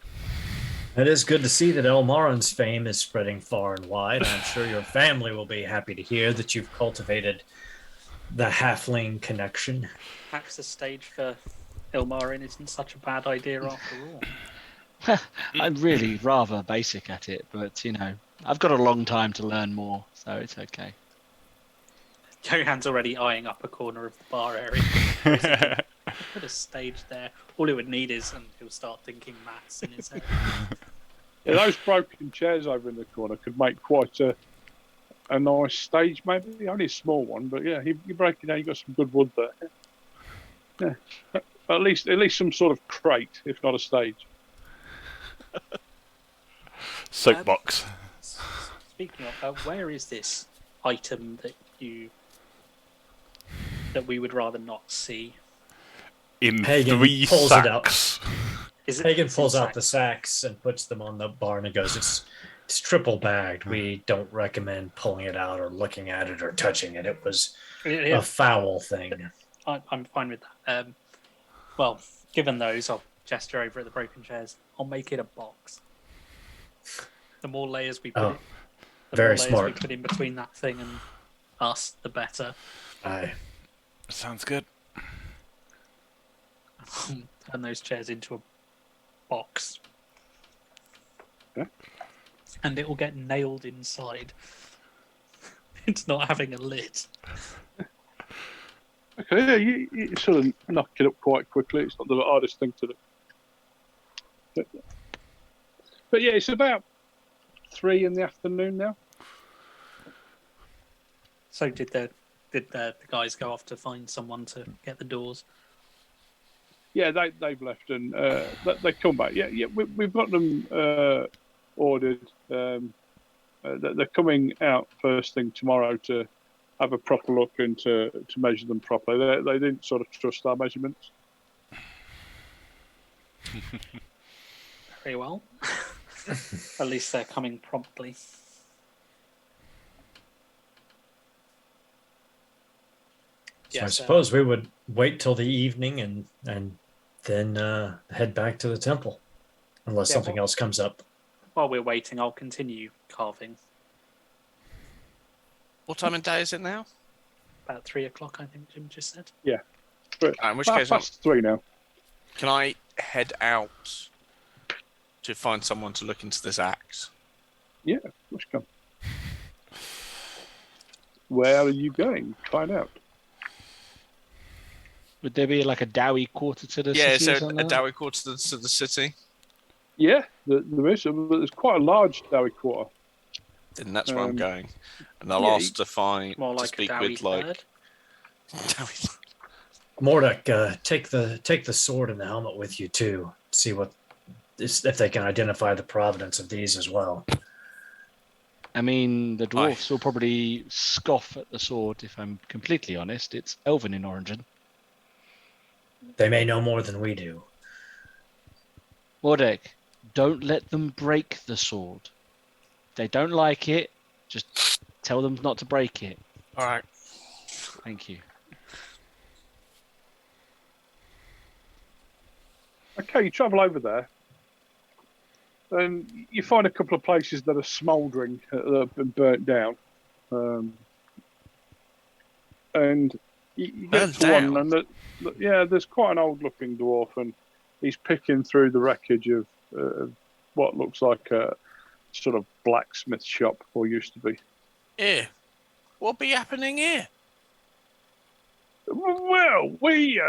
It is good to see that Elmarin's fame is spreading far and wide. I'm sure your family will be happy to hear that you've cultivated the halfling connection. Perhaps the stage for Ilmarin isn't such a bad idea after all. I'm really rather basic at it, but I've got a long time to learn more, so it's okay. Johann's already eyeing up a corner of the bar area. Put a stage there. All it would need is, and he'll start thinking maths in his head. Yeah, those broken chairs over in the corner could make quite a nice stage, maybe only a small one, but yeah, you break it down. You got some good wood there. Yeah, at least some sort of crate, if not a stage. Soapbox. Speaking of, where is this item that we would rather not see? In Hagen 3 pulls it out. sacks. Hagen it's in pulls out the sacks? sacks and puts them on the barn and goes, it's triple bagged. We don't recommend pulling it out or looking at it or touching it. It was Yeah, a foul thing. I'm fine with that. Well, given those, I'll gesture over at the broken chairs. I'll make it a box. The more layers we put, very more layers smart. we put in between that thing and us, the better. Aye. Sounds good. Turn those chairs into a box. Yeah. And it will get nailed inside. It's not having a lid. Okay, yeah, you sort of knock it up quite quickly. It's not the hardest thing to do. But yeah, it's about 3 in the afternoon now. So did the guys go off to find someone to get the doors? Yeah, they've left and they come back. Yeah, we've got them ordered. They're coming out first thing tomorrow to have a proper look and to measure them properly. They didn't sort of trust our measurements. Very well. At least they're coming promptly. So I Yes, suppose we would wait till the evening and then head back to the temple, unless Yeah, something else comes up. While we're waiting, I'll continue carving. What time of day is it now? About 3 o'clock, I think Jim just said. But In which case, past 3 now. can I head out to find someone to look into this axe? Yeah, let's go. Where are you going? Find out. Would there be like a dowie quarter to the Yeah, city? so or a something like that? dowry quarter to the city. Yeah, there is. But there's quite a large dowry quarter. Then that's where I'm going, and I'll yeah, ask to find More to like a speak dowie with like. third. Dowie- Mordek, take the sword and the helmet with you too. See if they can identify the provenance of these as well. I mean, the dwarfs will probably scoff at the sword. If I'm completely honest, it's elven in origin. They may know more than we do. Mordek, don't let them break the sword. If they don't like it, just tell them not to break it. All right. Thank you. Okay, you travel over there, and you find a couple of places that are smouldering, that have been burnt down. And you get Burnt to one, down? and there's quite an old-looking dwarf, and he's picking through the wreckage of what looks like a sort of blacksmith shop, or used to be. Here, what be happening here? Well, we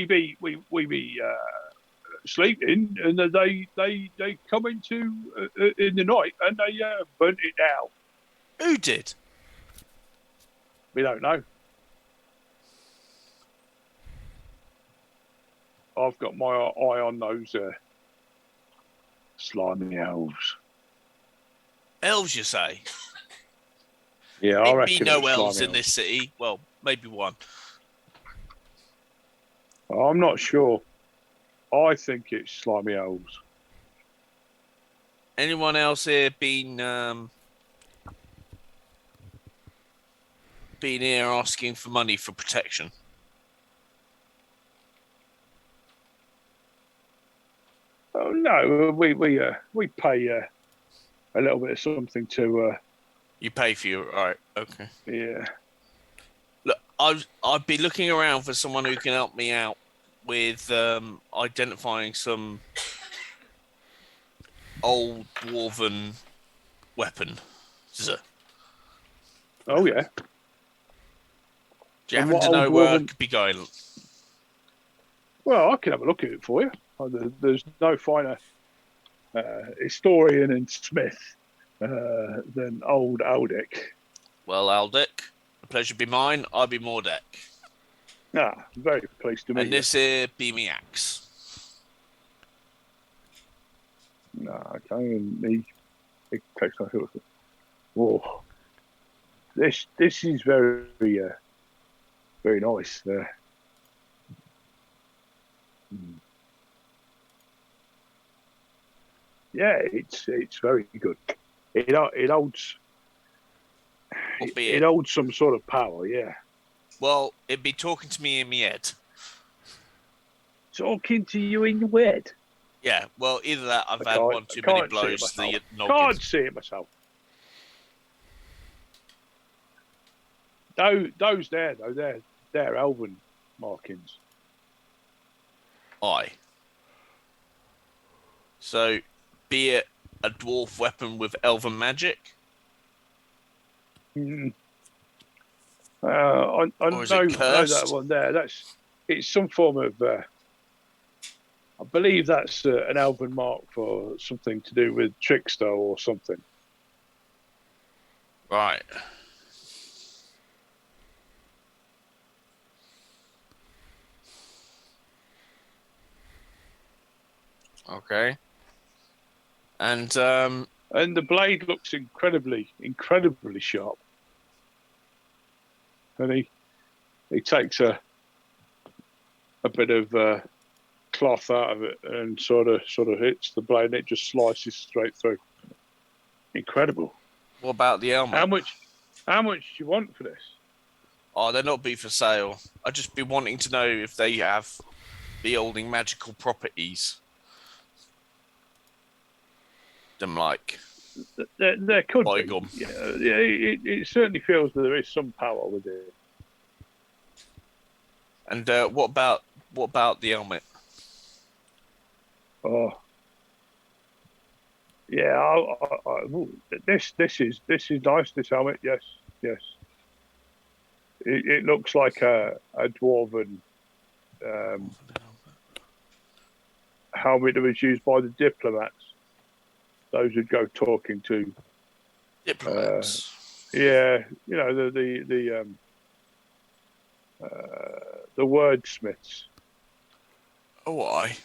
be sleeping, and they come into in the night, and they burnt it down. Who did? We don't know. I've got my eye on those slimy elves. Elves, you say? Yeah, I Ain't reckon. be no it's elves slimy in this city. Well, maybe one. I'm not sure. I think it's slimy elves. Anyone else here been here asking for money for protection? Oh no, we pay a little bit of something to. You pay for your right? Okay. Yeah. Look, I'd be looking around for someone who can help me out with identifying some old dwarven weapon. Oh yeah. Do you And happen what to know old where I dwarven- could be going? Well, I can have a look at it for you. There's no finer historian and smith than old Aldic. Well, Aldic, the pleasure be mine. I be Mordek. Ah, very pleased to meet And you. this here be me axe. No, okay, and he takes my horse. Whoa, this is very very nice. Yeah, it's very good. It holds Albeit, it holds some sort of power. Yeah, well, it'd be talking to me in me head. talking to you in your head. Yeah, well, either that, I've I had can't- one too I many can't see it blows to the myself. noggin. Can't see it myself. Those there though, they're elven markings. Aye. So, be it a dwarf weapon with elven magic, Mm. I Or know is it I know that cursed? one there. It's some form of. I believe that's an elven mark for something to do with trickster or something. right? Okay. And And the blade looks incredibly sharp. And he takes a bit of cloth out of it and sort of hits the blade, and it just slices straight through. Incredible. what about the helmet? How much do you want for this? Oh, they're not be for sale. I'd just be wanting to know if they have beholding magical properties. Them like There could be. Bygone. Yeah, it certainly feels that there is some power with it. And what about the helmet? Oh, yeah. This is nice. This helmet, yes. It looks like a dwarven helmet that was used by the diplomats. Those who'd go talking to. Diplomats. Yeah, you know the wordsmiths. Oh, aye.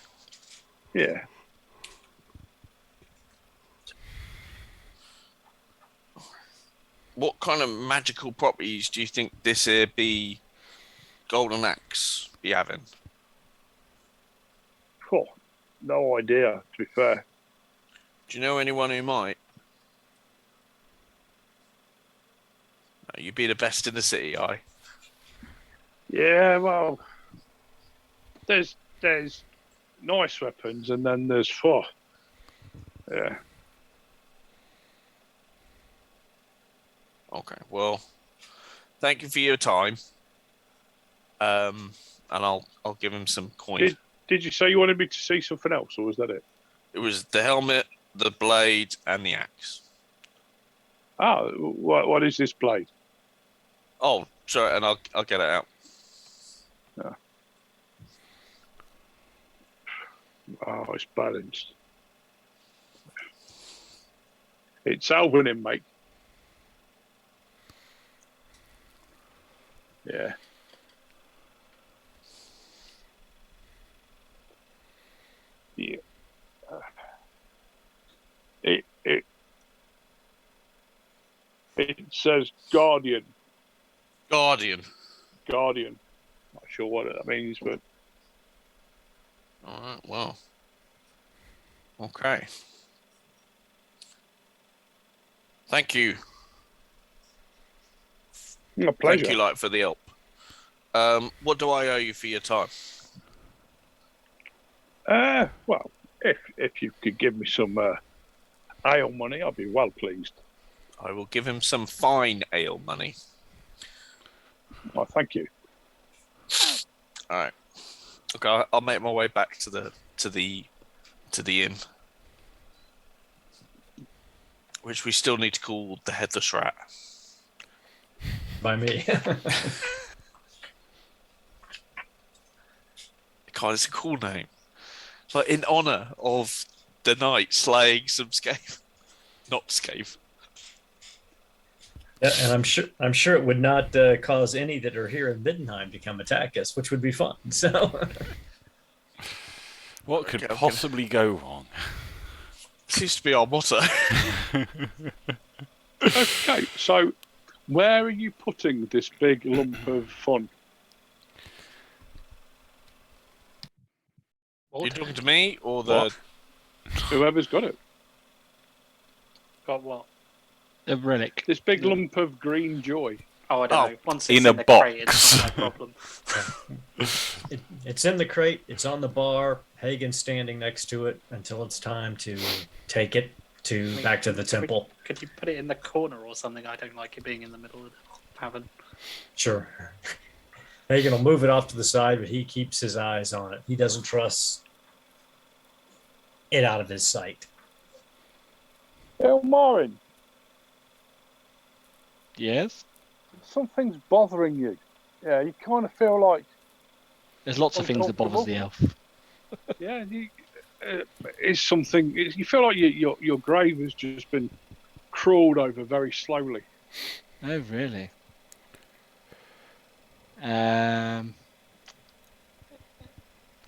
Yeah. What kind of magical properties do you think this here be golden axe be having? Oh, no idea. To be fair. Do you know anyone who might? No, you'd be the best in the city, aye. Yeah, well, there's nice weapons, and then there's four. Yeah. Okay, well, thank you for your time. And I'll give him some coin. Did you say you wanted me to see something else, or was that it? It was the helmet, the blade, and the axe. Oh, what is this blade? Oh, sorry, and I'll get it out. Yeah. Oh, it's balanced. It's elven in make. Yeah. Yeah. It says Guardian. Guardian. Not sure what that means, but All right. Well. Okay. Thank you. a pleasure. Thank you, like, for the help. What do I owe you for your time? Well, if you could give me some ale money, I'd be well pleased. I will give him some fine ale money. Well, thank you. All right. Okay, I'll make my way back to the inn, which we still need to call the Headless Rat. By me. God, it's a cool name. It's like in honor of the knight slaying some scale. Nox cave. Yeah, and I'm sure it would not cause any that are here in Middenheim to come attack us, which would be fun. So, What could Okay. possibly go wrong? Seems to be our motto. Okay, so where are you putting this big lump of fun? Are you talking to me or the? What? Whoever's got it. Got what? The relic. This big lump of green joy. Oh, I don't know. Once it's in in a the crate, box. it's not my problem. it's in the crate. It's on the bar. Hagen's standing next to it until it's time to take it back to the temple. Could you put it in the corner or something? I don't like it being in the middle of the tavern. Sure. Hagen will move it off to the side, but he keeps his eyes on it. He doesn't trust it out of his sight. Marin, Yes. something's bothering you. Yeah, you kind of feel like, There's lots of things that bothers the elf. yeah, it's something. You feel like your grave has just been crawled over very slowly. Oh, really? Can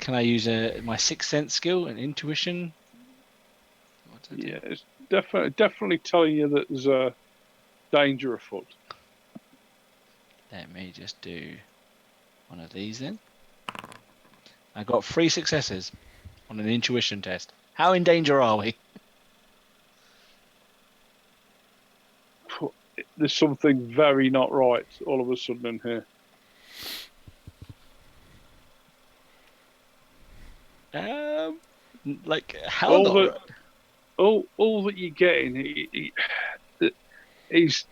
I use my sixth sense skill and intuition? What do I do? Yeah, it's definitely telling you that there's a danger afoot. Let me just do one of these then. I got 3 successes on an intuition test. How in danger are we? There's something very not right all of a sudden in here. Like how All not? that- All that you're getting is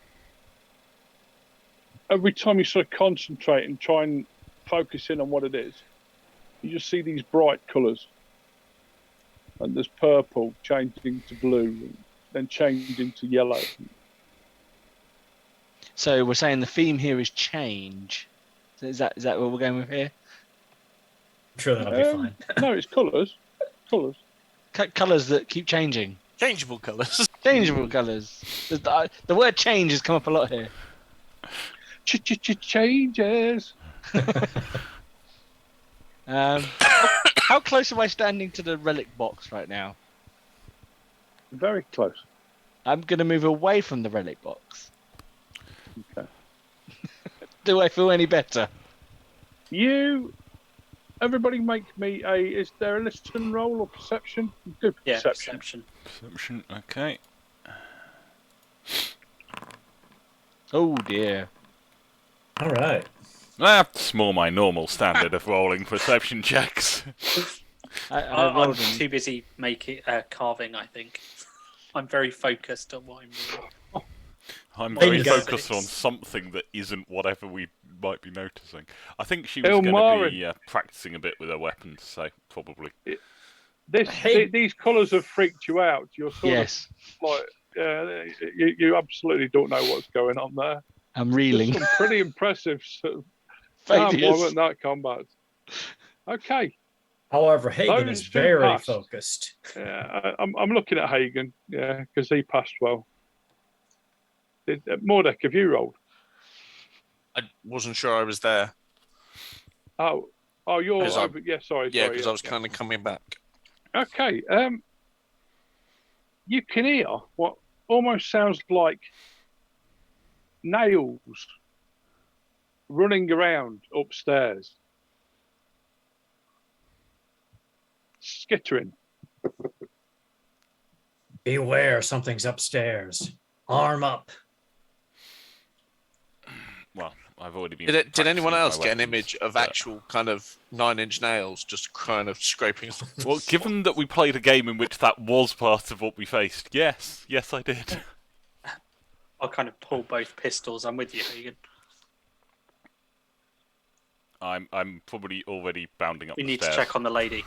every time you sort of concentrate and try and focus in on what it is, you just see these bright colours. And there's purple changing to blue, and then changing to yellow. So we're saying the theme here is change. So is that what we're going with here? I'm sure that'll be fine. No, it's colours. Colours. Colours that keep changing. Changeable colours. Changeable colours. The word change has come up a lot here. Changes. How close am I standing to the relic box right now? Very close. I'm going to move away from the relic box. Okay. Do I feel any better? Everybody make me is there a listen roll or perception? Do Yeah, perception. perception. Perception, okay. Oh dear. All right. That's more my normal standard of rolling perception checks. I I'm rolled too busy carving, I think. I'm very focused on what I'm doing. I'm There very you go. focused on something that isn't whatever we might be noticing. I think she was Oh, going to Marin. be practicing a bit with her weapon, so probably. Hey. These colours have freaked you out. You're sort Yes, of like you absolutely don't know what's going on there. I'm There's reeling. some pretty impressive sort of Failures. in that combat. Okay, However, Hagen Those is two very passed. focused. yeah, I'm looking at Hagen, yeah, because he passed well. Mordek, have you rolled? I wasn't sure I was there. Oh, you're Because I- over. Yeah, sorry. Yeah, sorry, because I was kind of coming back. Okay. You can hear what almost sounds like nails running around upstairs, skittering. Beware, something's upstairs. Arm up. Well, I've already been. Did anyone practicing else my get an weapons, image of but- actual kind of 9-inch nails just kind of scraping? Well, given that we played a game in which that was part of what we faced, yes, I did. I'll kind of pull both pistols. I'm with you, Hagen. I'm probably already bounding up We the need stairs. to check on the lady.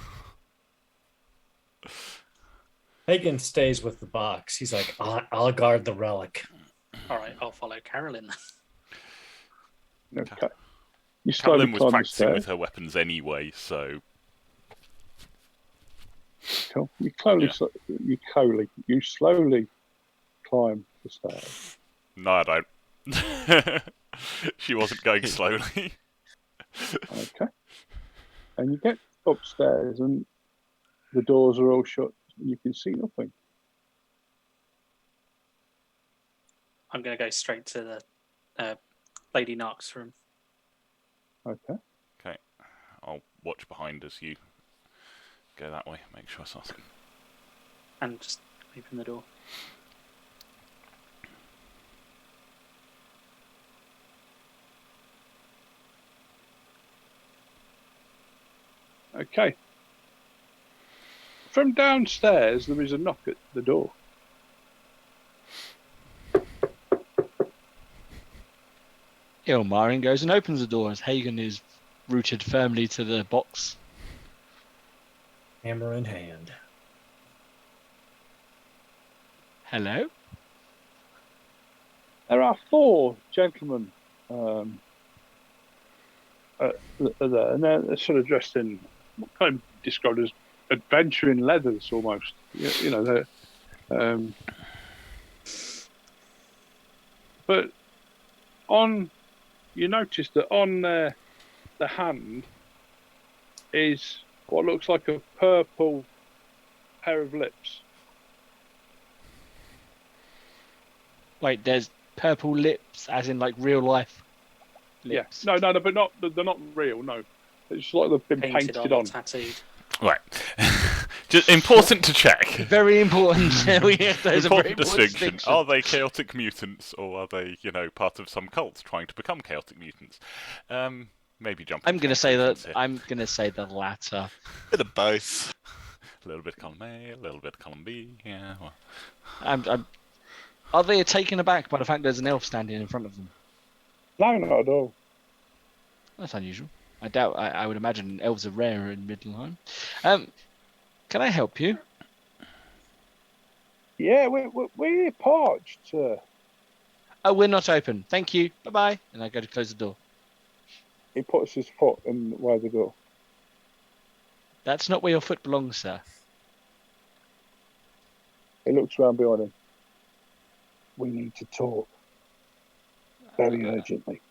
Hagen stays with the box. He's like, I'll guard the relic. All right, I'll follow Carolyn. Okay. You slowly Carolyn was climb the practicing stairs. with her weapons anyway, so Cool. You slowly climb the stairs. No, I don't. She wasn't going slowly. Okay. And you get upstairs and the doors are all shut and you can see nothing. I'm going to go straight to the Lady Nark's room. Okay. Okay, I'll watch behind as you go that way. Make sure it's nothing. And just open the door. Okay. From downstairs, there is a knock at the door. Ilmarin goes and opens the door as Hagen is rooted firmly to the box. Hammer in hand. Hello? There are 4 gentlemen there, and they're sort of dressed in what kind of described as adventuring leathers almost. You know, they're, but you notice that on the hand is what looks like a purple pair of lips. Wait, there's purple lips, as in like real life lips. Yeah. No, but they're not real. No, it's like they've been painted on. Tattooed. Right. Just important to check. Very important. Yeah, those are very Important distinction. Are they chaotic mutants, or are they, part of some cult trying to become chaotic mutants? Maybe jump. I'm gonna say that. I'm gonna say the latter. Bit of both. A little bit column A, a little bit column B. Yeah. Well. Are they taken aback by the fact there's an elf standing in front of them? No, not at all. That's unusual. I doubt. I would imagine elves are rarer in Middelheim. Can I help you? Yeah, we're parched, sir. Oh, we're not open. Thank you. Bye bye. And I go to close the door. He puts his foot in where the door. That's not where your foot belongs, sir. He looks round behind him. We need to talk. Very urgently.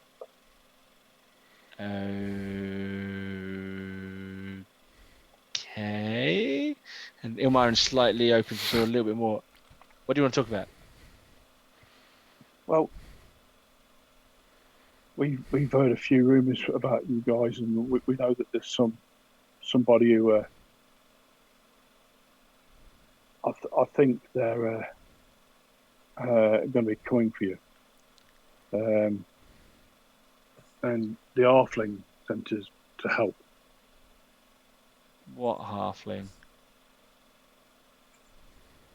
Okay. And Ilmarin slightly opens the door a little bit more. What do you want to talk about? Well, we've heard a few rumours about you guys, and we know that there's somebody who I think they're going to be coming for you. And the Halfling sent us to help. What halfling?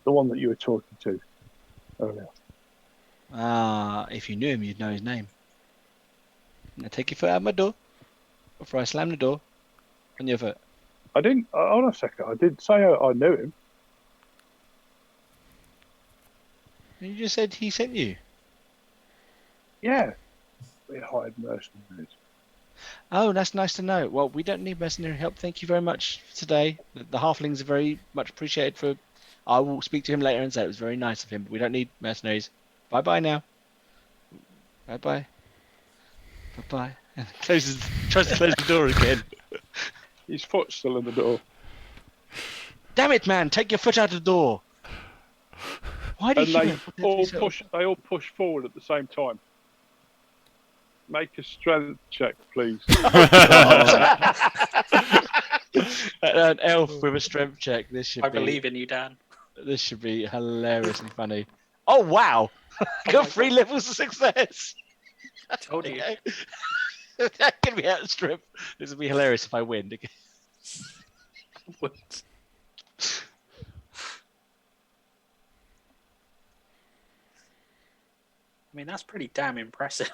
The one that you were talking to earlier. If you knew him, you'd know his name. Now take your foot out of my door before I slam the door on your foot. I didn't. Hold on a second. I did say I knew him. You just said he sent you. Yeah. We hired mercenaries. Oh, that's nice to know. Well, we don't need mercenary help. Thank you very much for today. The halflings are very much appreciated. I will speak to him later and say it was very nice of him, but we don't need mercenaries. Bye-bye now. Bye-bye. Bye-bye. And tries to close the door again. His foot's still in the door. Damn it, man! Take your foot out of the door. Why do And they all push forward at the same time. Make a strength check, please. An elf with a strength check. I believe in you, Dan. This should be hilariously funny. Oh wow! Got 3 levels of success. I told you. That can be outstripped. This would be hilarious if I win. What? I mean, that's pretty damn impressive.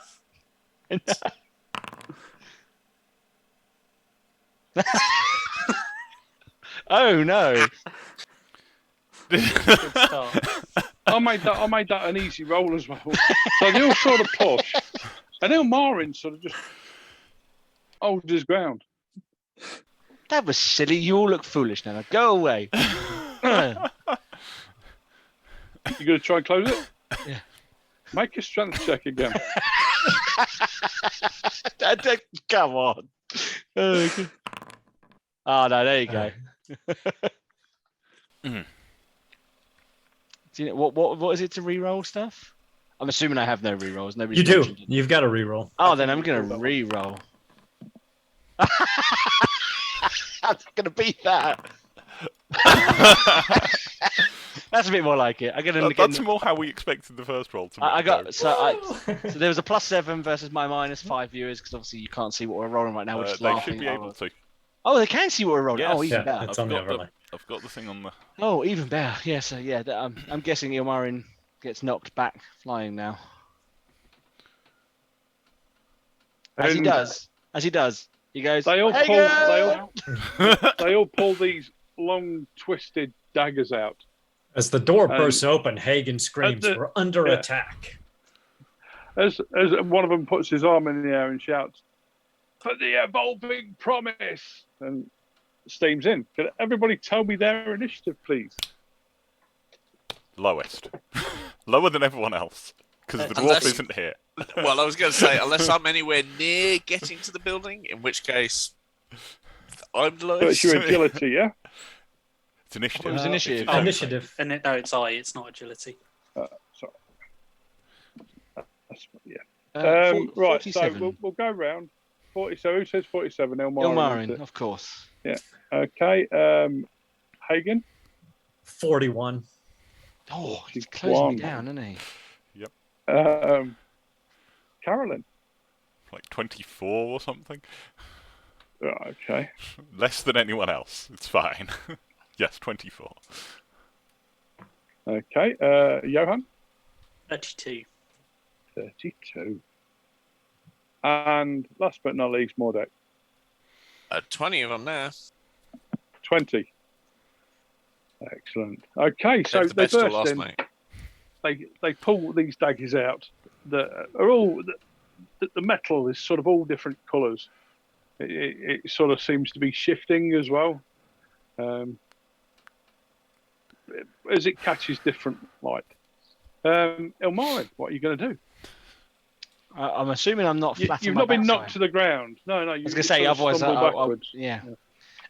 Oh no! Good start. I made that an easy roll as well. So they all sort of push, and Ilmarin sort of just holds his ground. That was silly. You all look foolish now. Go away. You gonna try and close it? Make a strength check again. Come on. Oh, no, there you go. Mhm. Do you know, what is it to re-roll stuff? I'm assuming I have no re-rolls. Nobody's You do. mentioned it. You've got a reroll. Oh, I then think I'm you gonna pulled that one. re-roll. I'm gonna beat that. That's a bit more like it. I'm gonna That's more how we expected the first roll to be. I got so there was a +7 versus my -5 viewers because obviously you can't see what we're rolling right now. We're just They laughing. should be able to. Oh, they can see what we're rolling. Yes. Oh, even Yeah, better. it's on the got overlay. I've got the thing on the. Oh, even better. Yeah, so yeah, I'm guessing Ilmarin gets knocked back flying now. As he And does, he goes. They all "Hey, pull. girl!" They all pull these long, twisted daggers out. As the door And- bursts open, Hagen screams, the- "We're under yeah. attack." As one of them puts his arm in the air and shouts, "For the evolving promise!" and steams in. Can everybody tell me their initiative, please? Lowest. Lower than everyone else. Because the dwarf Unless- isn't here. Well, I was going to say, unless I'm anywhere near getting to the building, in which case I'm the So lowest. it's your agility, yeah? It's initiative. It was initiative. It's its own Initiative. And no, it's I. It's not agility. Sorry. That's, yeah. Uh, Right, so 47. we'll go round. 40. So who says 47? Ilmarin, of course. Okay. Hagen. 41. Oh, he's 41. closing me down, isn't he? Carolyn. like 24 or something. Right, okay. Less than anyone else. It's fine. Yes, 24. Okay. Johan. 32. 32. And last but not least, Mordek. 20 of them there. 20. Excellent. Okay, so Save the they best till burst last, in. mate. They pull these daggers out that are all the metal is sort of all different colours. It sort of seems to be shifting as well, as it catches different light. Ilmarin, what are you going to do? I'm assuming I'm not flat on You've my not been knocked backside. to the ground. No. I was gonna say otherwise. backwards. Yeah.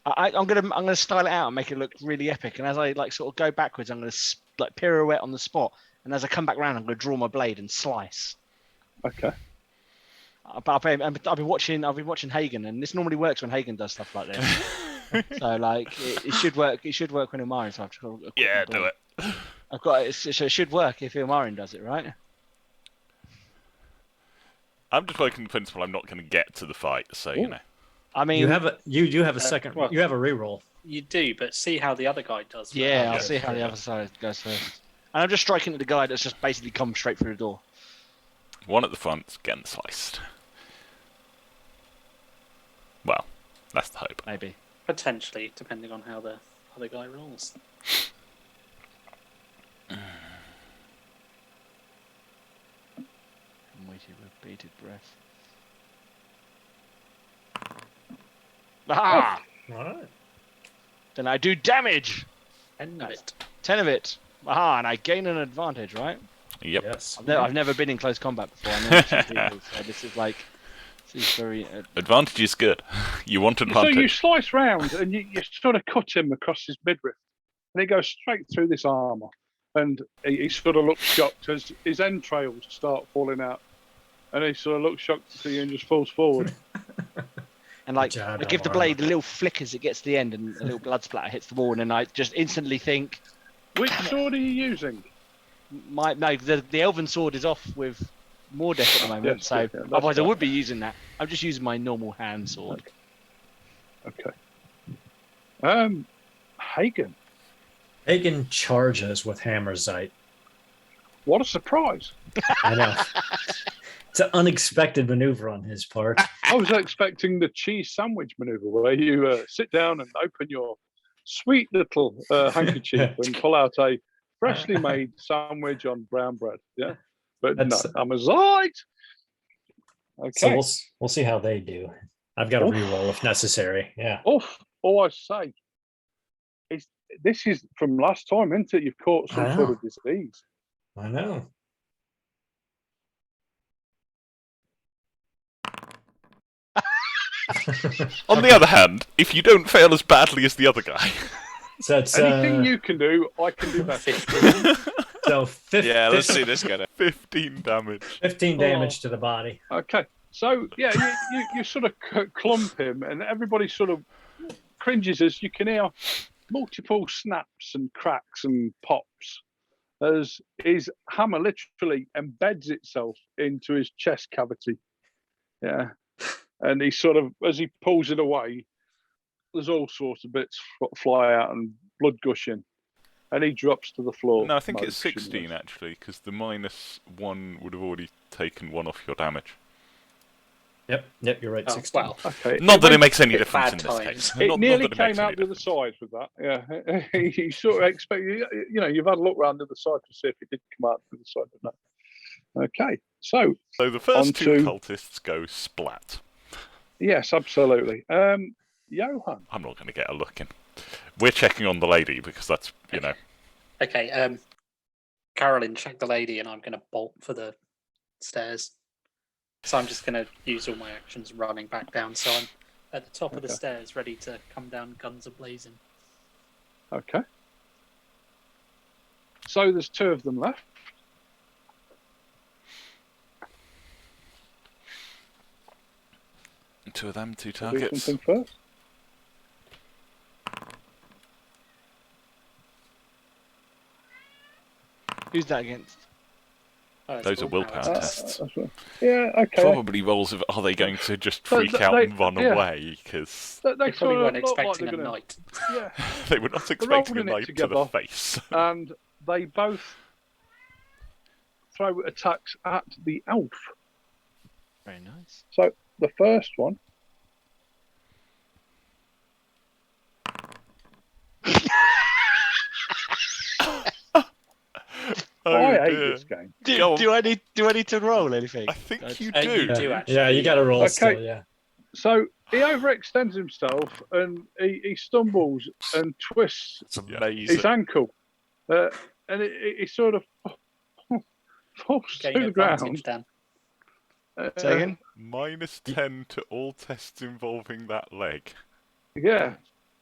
I'm gonna style it out and make it look really epic. And as I sort of go backwards, I'm gonna pirouette on the spot. And as I come back round, I'm gonna draw my blade and slice. Okay. But I've been watching Hagen, and this normally works when Hagen does stuff like this. So it should work. It should work when Ilmarin. So I've just got to Yeah, do it. I've got it. So it should work if Ilmarin does it, right? I'm just working the principle I'm not going to get to the fight, so, you know. I mean, You have a second. well- You have a reroll. You do, but see how the other guy does. yeah, I'll Yeah. see how the other side goes first. And I'm just striking at the guy that's just basically come straight through the door. One at the front, getting sliced. Well, that's the hope. Maybe. Potentially, depending on how the other guy rolls. I'm waiting with bated breath. Aha! All right. Then I do damage. End of it. 10 of it. Aha, and I gain an advantage, right? Yep. Yes. I've never been in close combat before. I know what you do, so this is very. Advantage is good. You want So advantage. you slice round and you sort of cut him across his midriff, and it goes straight through this armour. And he sort of looks shocked as his entrails start falling out, and he sort of looks shocked to see you and just falls forward. And I Jad give the armor. blade a little flick as it gets to the end, and a little blood splatter hits the wall, and then I just instantly think, Which sword are you using? the elven sword is off with Mordek at the moment, Yes, so yeah, that's otherwise I right. would be using that. I'm just using my normal hand sword. Okay. Hagen, Hagen charges with Hammerzite. what a surprise! I know. It's an unexpected maneuver on his part. I was expecting the cheese sandwich maneuver where you sit down and open your sweet little handkerchief and pull out a freshly made sandwich on brown bread. Yeah, but That's- no, I'm a Zite. Okay. So we'll see how they do. I've got a Oof. reroll if necessary. Yeah. All I say is this is from last time, isn't it? You've caught some I sort know. of disease. I know. On the other hand, if you don't fail as badly as the other guy, So it's Anything you can do, I can do better. so Yeah, let's see this guy. 15 damage. 15 damage to the body. Okay, so yeah, you sort of clump him, and everybody sort of cringes as you can hear multiple snaps and cracks and pops as his hammer literally embeds itself into his chest cavity. Yeah, and he sort of, as he pulls it away, there's all sorts of bits fly out and blood gushing, and he drops to the floor. No, I think it's motionless. 16 actually, because the -1 would have already taken 1 off your damage. Yep, you're right. Oh, 16. well, Okay. Not that it makes any bit difference in bad this times. case. It Not nearly that it makes came out any the other difference. side with that. Yeah, he sort of expected. You know, you've had a look round the other side to see if it did come out the other side, but no. Okay, so So the first two onto- cultists go splat. yes, absolutely. Johan. I'm not going to get a look in. We're checking on the lady because that's, you know. Okay, Carolyn, check the lady, and I'm going to bolt for the stairs. So I'm just going to use all my actions running back down. So I'm at the top of the Okay. stairs, ready to come down, guns a-blazing. Okay. So there's 2 of them left. Two of them, 2 Do targets. something first. Who's that against? Oh, it's Those are willpower. willpower tests. That's right. Yeah. Okay. Probably rolls of are they going to just But freak out they- and run yeah. away because They They probably sort of weren't look like expecting they're a gonna- knight. Yeah. they were not expecting a rolling it knife to the together. face. And they both throw attacks at the elf. Very nice. So the first one. Oh, I hate dear. this game. Go on. Do I need to roll anything? I think you You do. do actually. Yeah, you got to roll Okay. still, yeah. So he overextends himself and he stumbles and twists It's Yeah. amazing. his ankle, and he sort of falls to Getting the advantage, ground. Dan. Say again? -10 to all tests involving that leg. Yeah,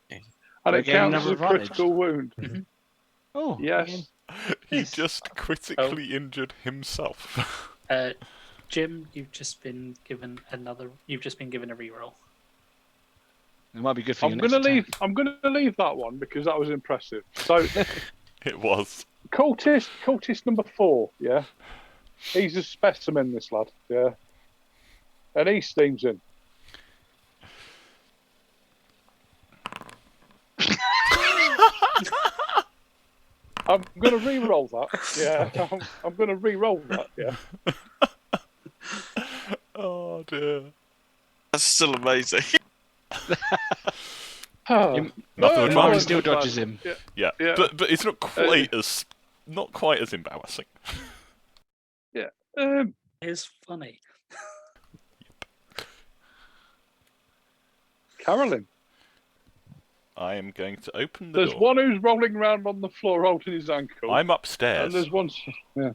and Do I it get counts as another a advantage? critical wound. Oh, Yes. He Yes. just critically injured himself. Jim, you've just been given You've just been given a reroll. It might be good for you. I'm gonna leave that one because that was impressive. So It was. cultist number 4, yeah. He's a specimen, this lad, yeah. And he steams in. I'm gonna re-roll that. Yeah, I'm gonna re-roll that. Yeah. Oh dear. That's still amazing. Nothing No, advantage. Mine no, still no, dodges no. him. Yeah. Yeah, Yeah. but it's not quite as embarrassing. It's funny. Carolyn, I am going to open the there's door. one who's rolling around on the floor holding his ankle. I'm and upstairs. there's one. Yeah.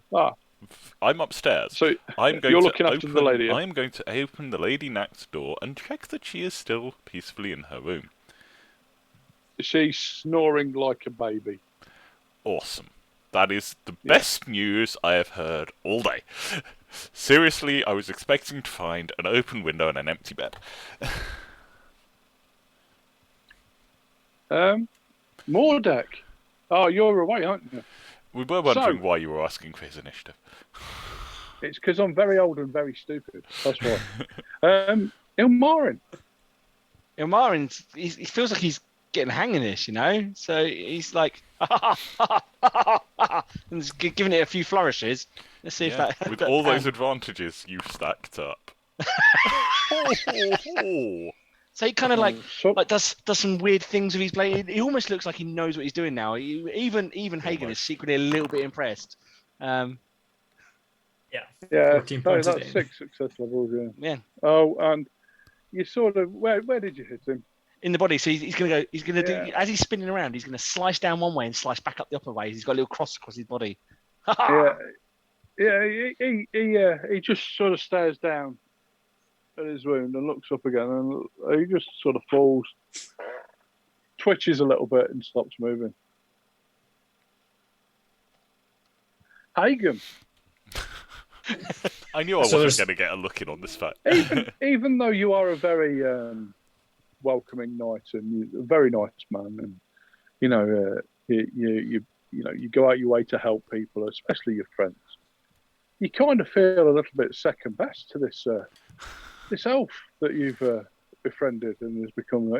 I'm upstairs. So I'm going you're to looking after open, the lady, yeah? I'm going to open the lady Nact's door and check that she is still peacefully in her room. she's snoring like a baby. Awesome. That is the best news I have heard all day. Seriously, I was expecting to find an open window and an empty bed. Mordek. Oh, you're away, aren't you? We were wondering So- why you were asking for his initiative. It's because I'm very old and very stupid. That's why. Ilmarin. Ilmarin, he feels like he's getting hang of this, you know? So he's like, and just giving it a few flourishes. Let's see if Yeah, that. with that all those pound- advantages you've stacked up. So he kind of like So, does some weird things with his blade. He almost looks like he knows what he's doing now. Even Hagen is Almost. secretly a little bit impressed. Yeah. yeah, 14 so points a that's day. 6 success levels. Yeah. Yeah, Oh, and you sort of where did you hit him? in the body. So he's gonna go. He's gonna do Yeah. as he's spinning around. He's gonna slice down one way and slice back up the upper way. He's got a little cross across his body. Yeah, he just sort of stares down, at his wound and looks up again, and he just sort of falls, twitches a little bit, and stops moving. Hagen, I knew I So wasn't there's- going to get a look in on this fact. even though you are a very welcoming knight and a very nice man, and you know you go out your way to help people, especially your friends, you kind of feel a little bit second best to this elf that you've befriended and has become.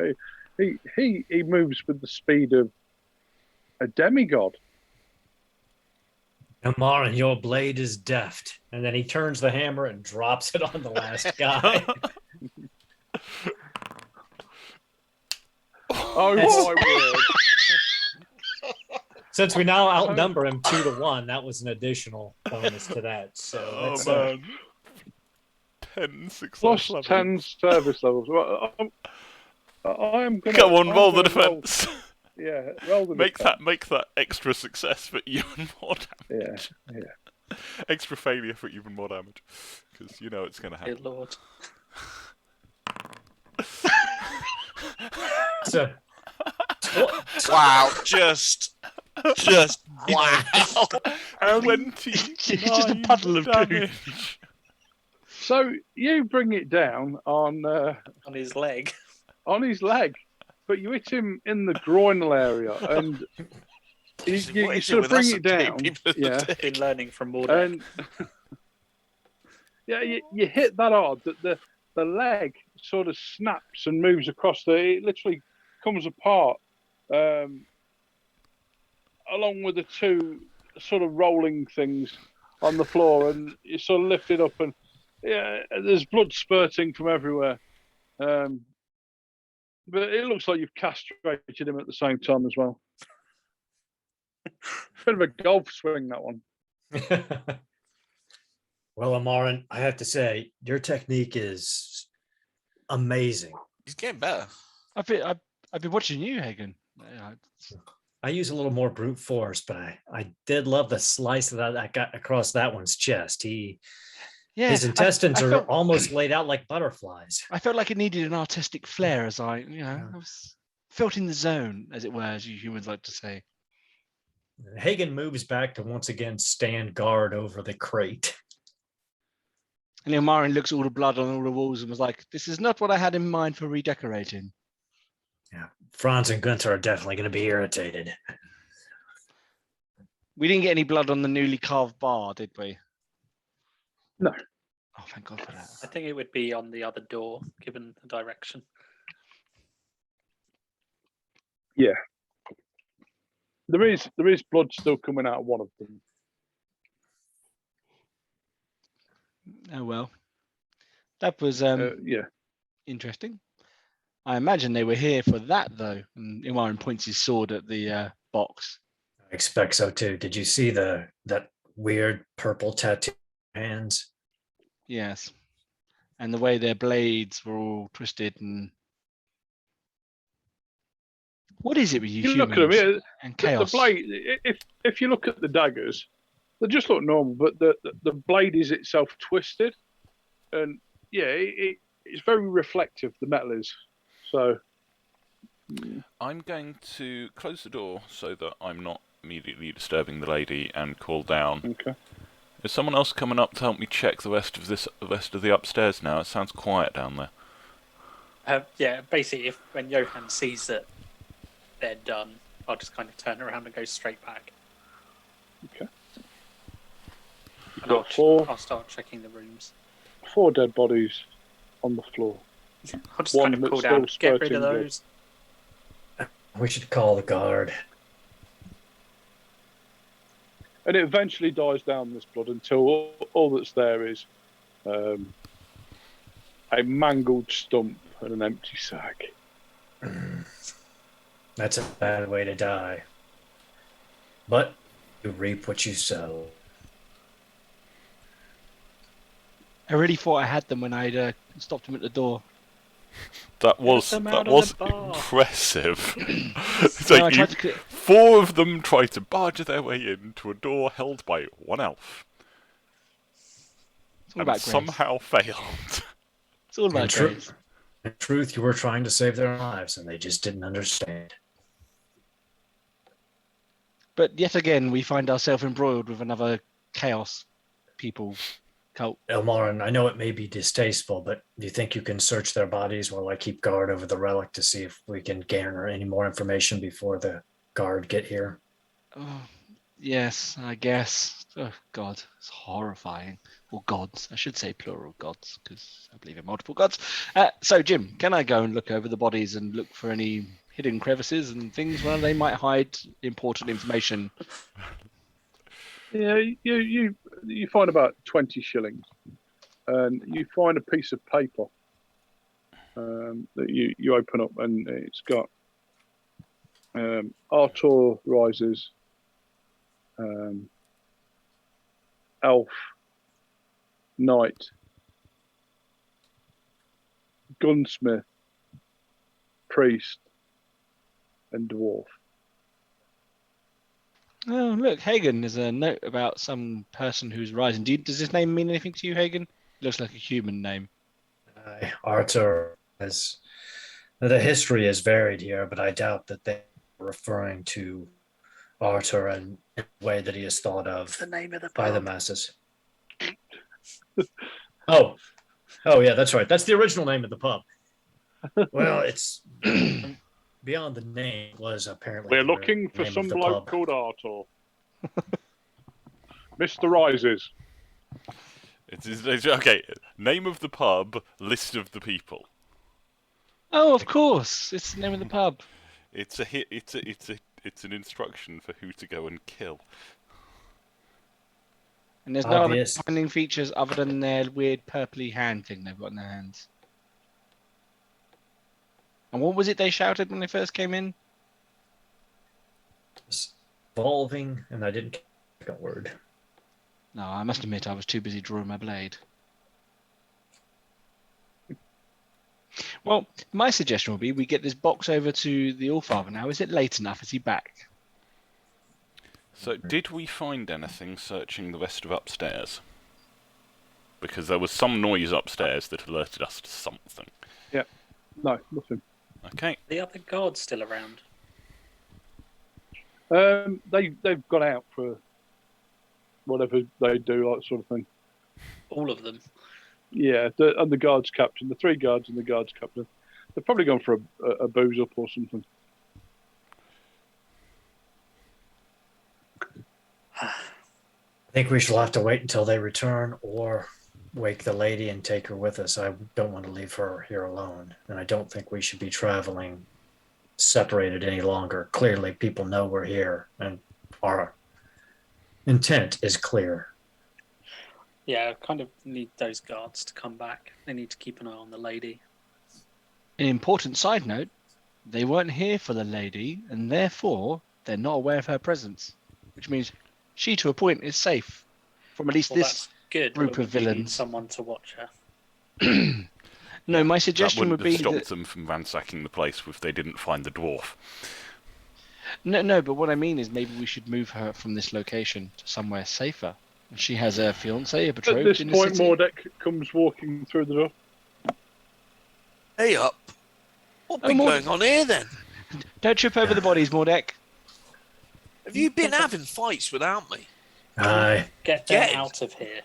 He moves with the speed of a demigod. Amaran, your blade is deft. And then he turns the hammer and drops it on the last guy. Oh That's- my word! Since we now outnumber him 2-1, that was an additional bonus to that. So Oh that's, man. 10 success Plus levels. 10 service levels. Well, I'm gonna Go on, I'm roll the gonna roll- defense. Yeah, roll the Make defense. that extra success for even more damage. Yeah. Extra failure for even more damage. Because you know it's going to happen. Good lord. so Wow, just wow. 20 It's just a puddle of goo. damage. So you bring it down on On his leg. his leg, but you hit him in the groinal area, and you What is sort of with bring us it and hitting down. people in the Yeah, dick? Been learning from Mordek. and yeah, you hit that hard that the leg sort of snaps and moves across it literally comes apart, along with the two sort of rolling things on the floor, and you sort of lift it up, and yeah, there's blood spurting from everywhere. But it looks like you've castrated him at the same time as well. Bit of a golf swing, that one. well, Amaran, I have to say, your technique is amazing. He's getting better. I've been watching you, Hagen. Yeah, I use a little more brute force, but I did love the slice that I got across that one's chest. His intestines I are felt, almost laid out like butterflies. I felt like it needed an artistic flair as I was felt in the zone, as it were, as you humans like to say. Hagen moves back to once again stand guard over the crate. And Ilmarin looks at all the blood on all the walls and was like, "This is not what I had in mind for redecorating." Yeah, Franz and Gunther are definitely going to be irritated. We didn't get any blood on the newly carved bar, did we? No. Oh, thank God for that. I think it would be on the other door, given the direction. There is blood still coming out of one of them. Oh well, that was Yeah. interesting. I imagine they were here for that though. And Ilmarin points his sword at the box. I expect so too. Did you see that weird purple tattoo hands? Yes, and the way their blades were all twisted and. What is it with you, You humans look at them, and the chaos? blade. If you look at the daggers, they just look normal, but the blade is itself twisted, and yeah, it's very reflective. The metal is so. I'm going to close the door so that I'm not immediately disturbing the lady and call down. Okay. Is someone else coming up to help me check the rest of the upstairs now? It sounds quiet down there. Yeah, basically, when Johan sees that they're done, I'll just kind of turn around and go straight back. Okay. And I'll, Four. I'll start checking the rooms. 4 dead bodies on the floor. I'll just One kind of that's call down, still get rid spurting of blood. those. We should call the guard. And it eventually dies down, this blood, until all that's there is a mangled stump and an empty sack. That's a bad way to die. But you reap what you sow. I really thought I had them when I stopped them at the door. That was them out that of was the bar. impressive. It's No, like I tried you- to. 4 of them tried to barge their way into a door held by one elf, It's all and about grace. somehow failed. It's all about grades. In truth, you were trying to save their lives, and they just didn't understand. But yet again, we find ourselves embroiled with another chaos people cult. Elmarin, I know it may be distasteful, but do you think you can search their bodies while I keep guard over the relic to see if we can garner any more information before the guard get here? Oh, yes, I guess. Oh, God, it's horrifying. Or gods. I should say plural gods, because I believe in multiple gods. So, Jim, can I go and look over the bodies and look for any hidden crevices and things where they might hide important information? Yeah, you find about 20 shillings, and you find a piece of paper that you open up, and it's got Arthur Rises, Elf, Knight, Gunsmith, Priest, and Dwarf. Oh, look, Hagen, there's a note about some person who's rising. Does his name mean anything to you, Hagen? It looks like a human name. Arthur is. The history is varied here, but I doubt that they're referring to Arthur in the way that he is thought of The name of the by the pub. masses. Oh, yeah, that's right. That's the original name of the pub. Well, it's beyond the name. It was apparently We're the looking for name some of the bloke pub. called Arthur. Mr. Rises. Okay, name of the pub, list of the people. Oh, of course, it's the name of the pub. It's an instruction for who to go and kill. And there's no other Obvious. defining features other than their weird purpley hand thing they've got in their hands. And what was it they shouted when they first came in? It's evolving, and I didn't catch a word. No, I must admit I was too busy drawing my blade. Well, my suggestion would be we get this box over to the Allfather now. Is it late enough? Is he back? So, did we find anything searching the rest of upstairs? Because there was some noise upstairs that alerted us to something. No, nothing. Okay. The other guards still around. They've gone out for whatever they do, like sort of thing. All of them. Yeah, and the guards captain, the 3 guards and the guards captain, they've probably gone for a booze up or something. I think we shall have to wait until they return or wake the lady and take her with us. I don't want to leave her here alone, and I don't think we should be traveling separated any longer. Clearly, people know we're here, and our intent is clear. Yeah, I kind of need those guards to come back. They need to keep an eye on the lady. An important side note, they weren't here for the lady, and therefore they're not aware of her presence, which means she, to a point, is safe from at least Well, this that's good. group but of we need villains. someone to watch her. No, my That suggestion would wouldn't have be stopped that, them from ransacking the place if they didn't find the dwarf. no, but what I mean is maybe we should move her from this location to somewhere safer. She has a fiance, a betrothed At this in point, the city. Mordek comes walking through the door. Hey up. What Oh, been Mord- going on here then? Don't trip over the bodies, Mordek. Have you been having fights without me? Aye. Get them Get him. out of here.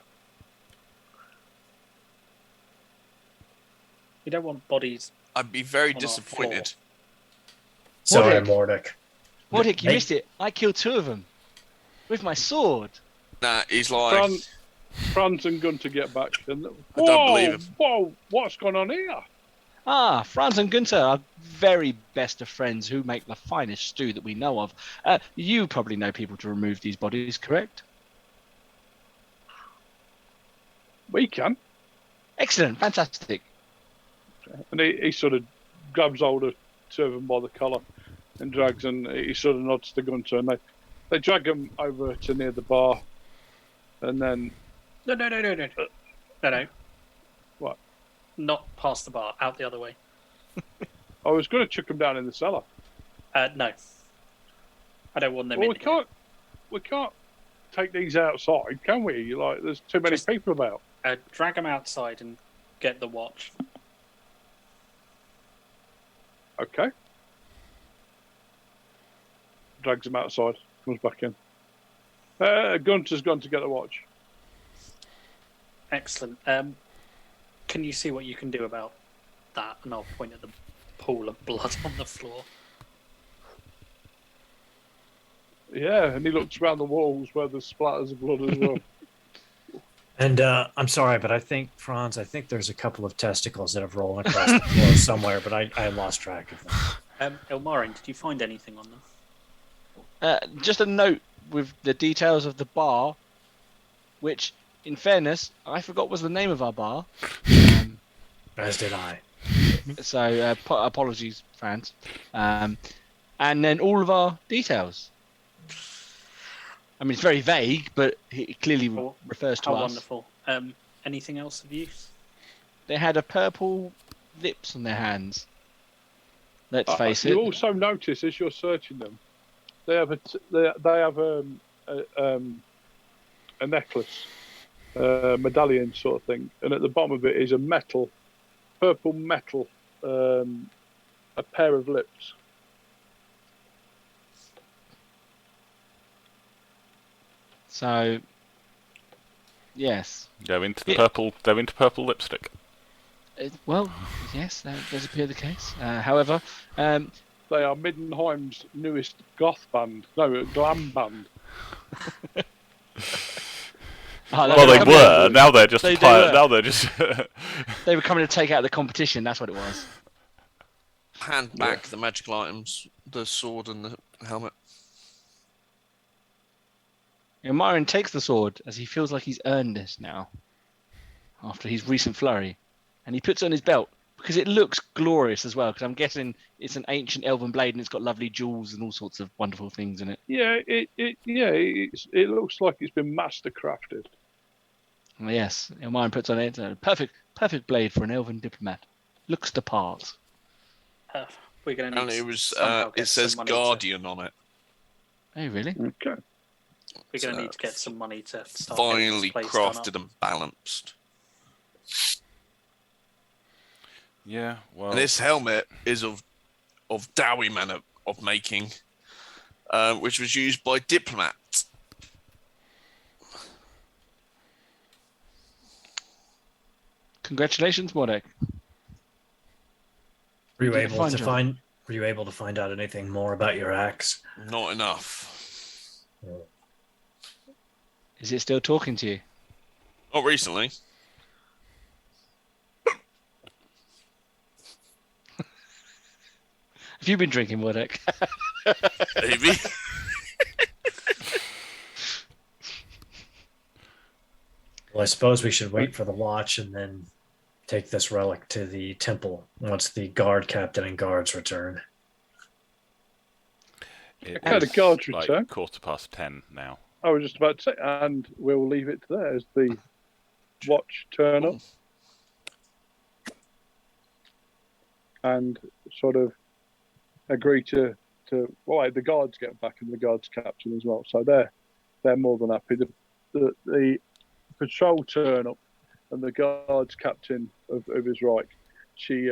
We don't want bodies. I'd be very On our disappointed. Sorry, Mordek. Mordek. Mordek, you Hey. missed it. I killed 2 of them with my sword. Nah, he's lying. Franz and Gunter get back. And, I don't believe him. Whoa, what's going on here? Ah, Franz and Gunther are very best of friends who make the finest stew that we know of. You probably know people to remove these bodies, correct? We can. Excellent, fantastic. And he sort of grabs hold of 2 of them by the collar and drags, and he sort of nods to Gunter, and they drag him over to near the bar, and then No. No. What? Not past the bar, out the other way. I was going to chuck him down in the cellar. No. I don't want them Well, in we can't take these outside, can we? Like, there's too many Just- people about. here. Drag them outside and get the watch. Okay. Drags him outside. Comes back in. Gunter's gone to get a watch. Excellent. Can you see what you can do about that? And I'll point at the pool of blood on the floor. Yeah, and he looks around the walls where there's splatters of blood as well. And I'm sorry, but I think, Franz, there's a couple of testicles that have rolled across the floor somewhere, but I lost track of them. Elmarin, did you find anything on them? Just a note with the details of the bar, which, in fairness, I forgot was the name of our bar. As did I. So apologies, Franz. And then all of our details. I mean, it's very vague, but it clearly refers to us. How wonderful. Anything else of use? They had a purple lips on their hands. Let's face You it. also notice as you're searching them, they have a necklace, medallion sort of thing, and at the bottom of it is a purple metal, a pair of lips. So, yes. They're into purple lipstick. Well, yes, that does appear the case. However, They are Middenheim's newest goth band. No, glam band. Well, they were. Now they're just. They Now they're just. They were coming to take out the competition. That's what it was. Hand back the magical items, the sword and the helmet. Myron takes the sword as he feels like he's earned this now, after his recent flurry, and he puts it on his belt because it looks glorious as well. Because I'm guessing it's an ancient elven blade and it's got lovely jewels and all sorts of wonderful things in it. Yeah, it looks like it's been master crafted. Yes, Myron puts on it. It's a perfect blade for an elven diplomat. Looks the part. We're going to And need. it says Guardian on it. Oh, really? Okay. We're going to need to get some money to start Finely getting this place done crafted up. and balanced. Yeah. Well. And this helmet is of Dowie manner of making, which was used by diplomats. Congratulations, Mordek. Were you You did a able fine to job. find? Were you able to find out anything more about your axe? Not enough. Is it still talking to you? Not recently. Have you been drinking, Mordek? Maybe. Well, I suppose we should wait for the watch and then take this relic to the temple once the guard captain and guards return. Yeah, the guards return. 10:15 now. I was just about to say, and we'll leave it there as the watch turn up and sort of agree to well, the guards get back and the guards captain as well. So they're more than happy. The patrol turn up and the guards captain of his Reich, she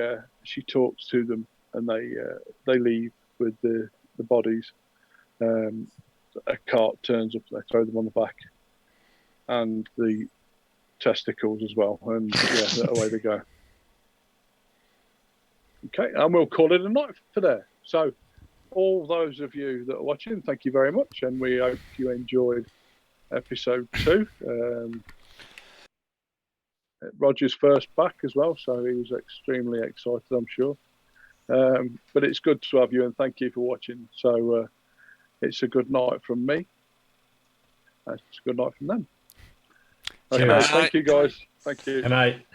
talks to them and they leave with the bodies. A cart turns up, they throw them on the back, and the testicles as well, and yeah, away they go. Okay, and we'll call it a night for there. So, all those of you that are watching, thank you very much, and we hope you enjoyed episode 2. Roger's first back as well, so he was extremely excited, I'm sure. But it's good to have you, and thank you for watching. So, it's a good night from me. It's a good night from them. Okay, Cheers. thank you, guys. Thank you. Good night.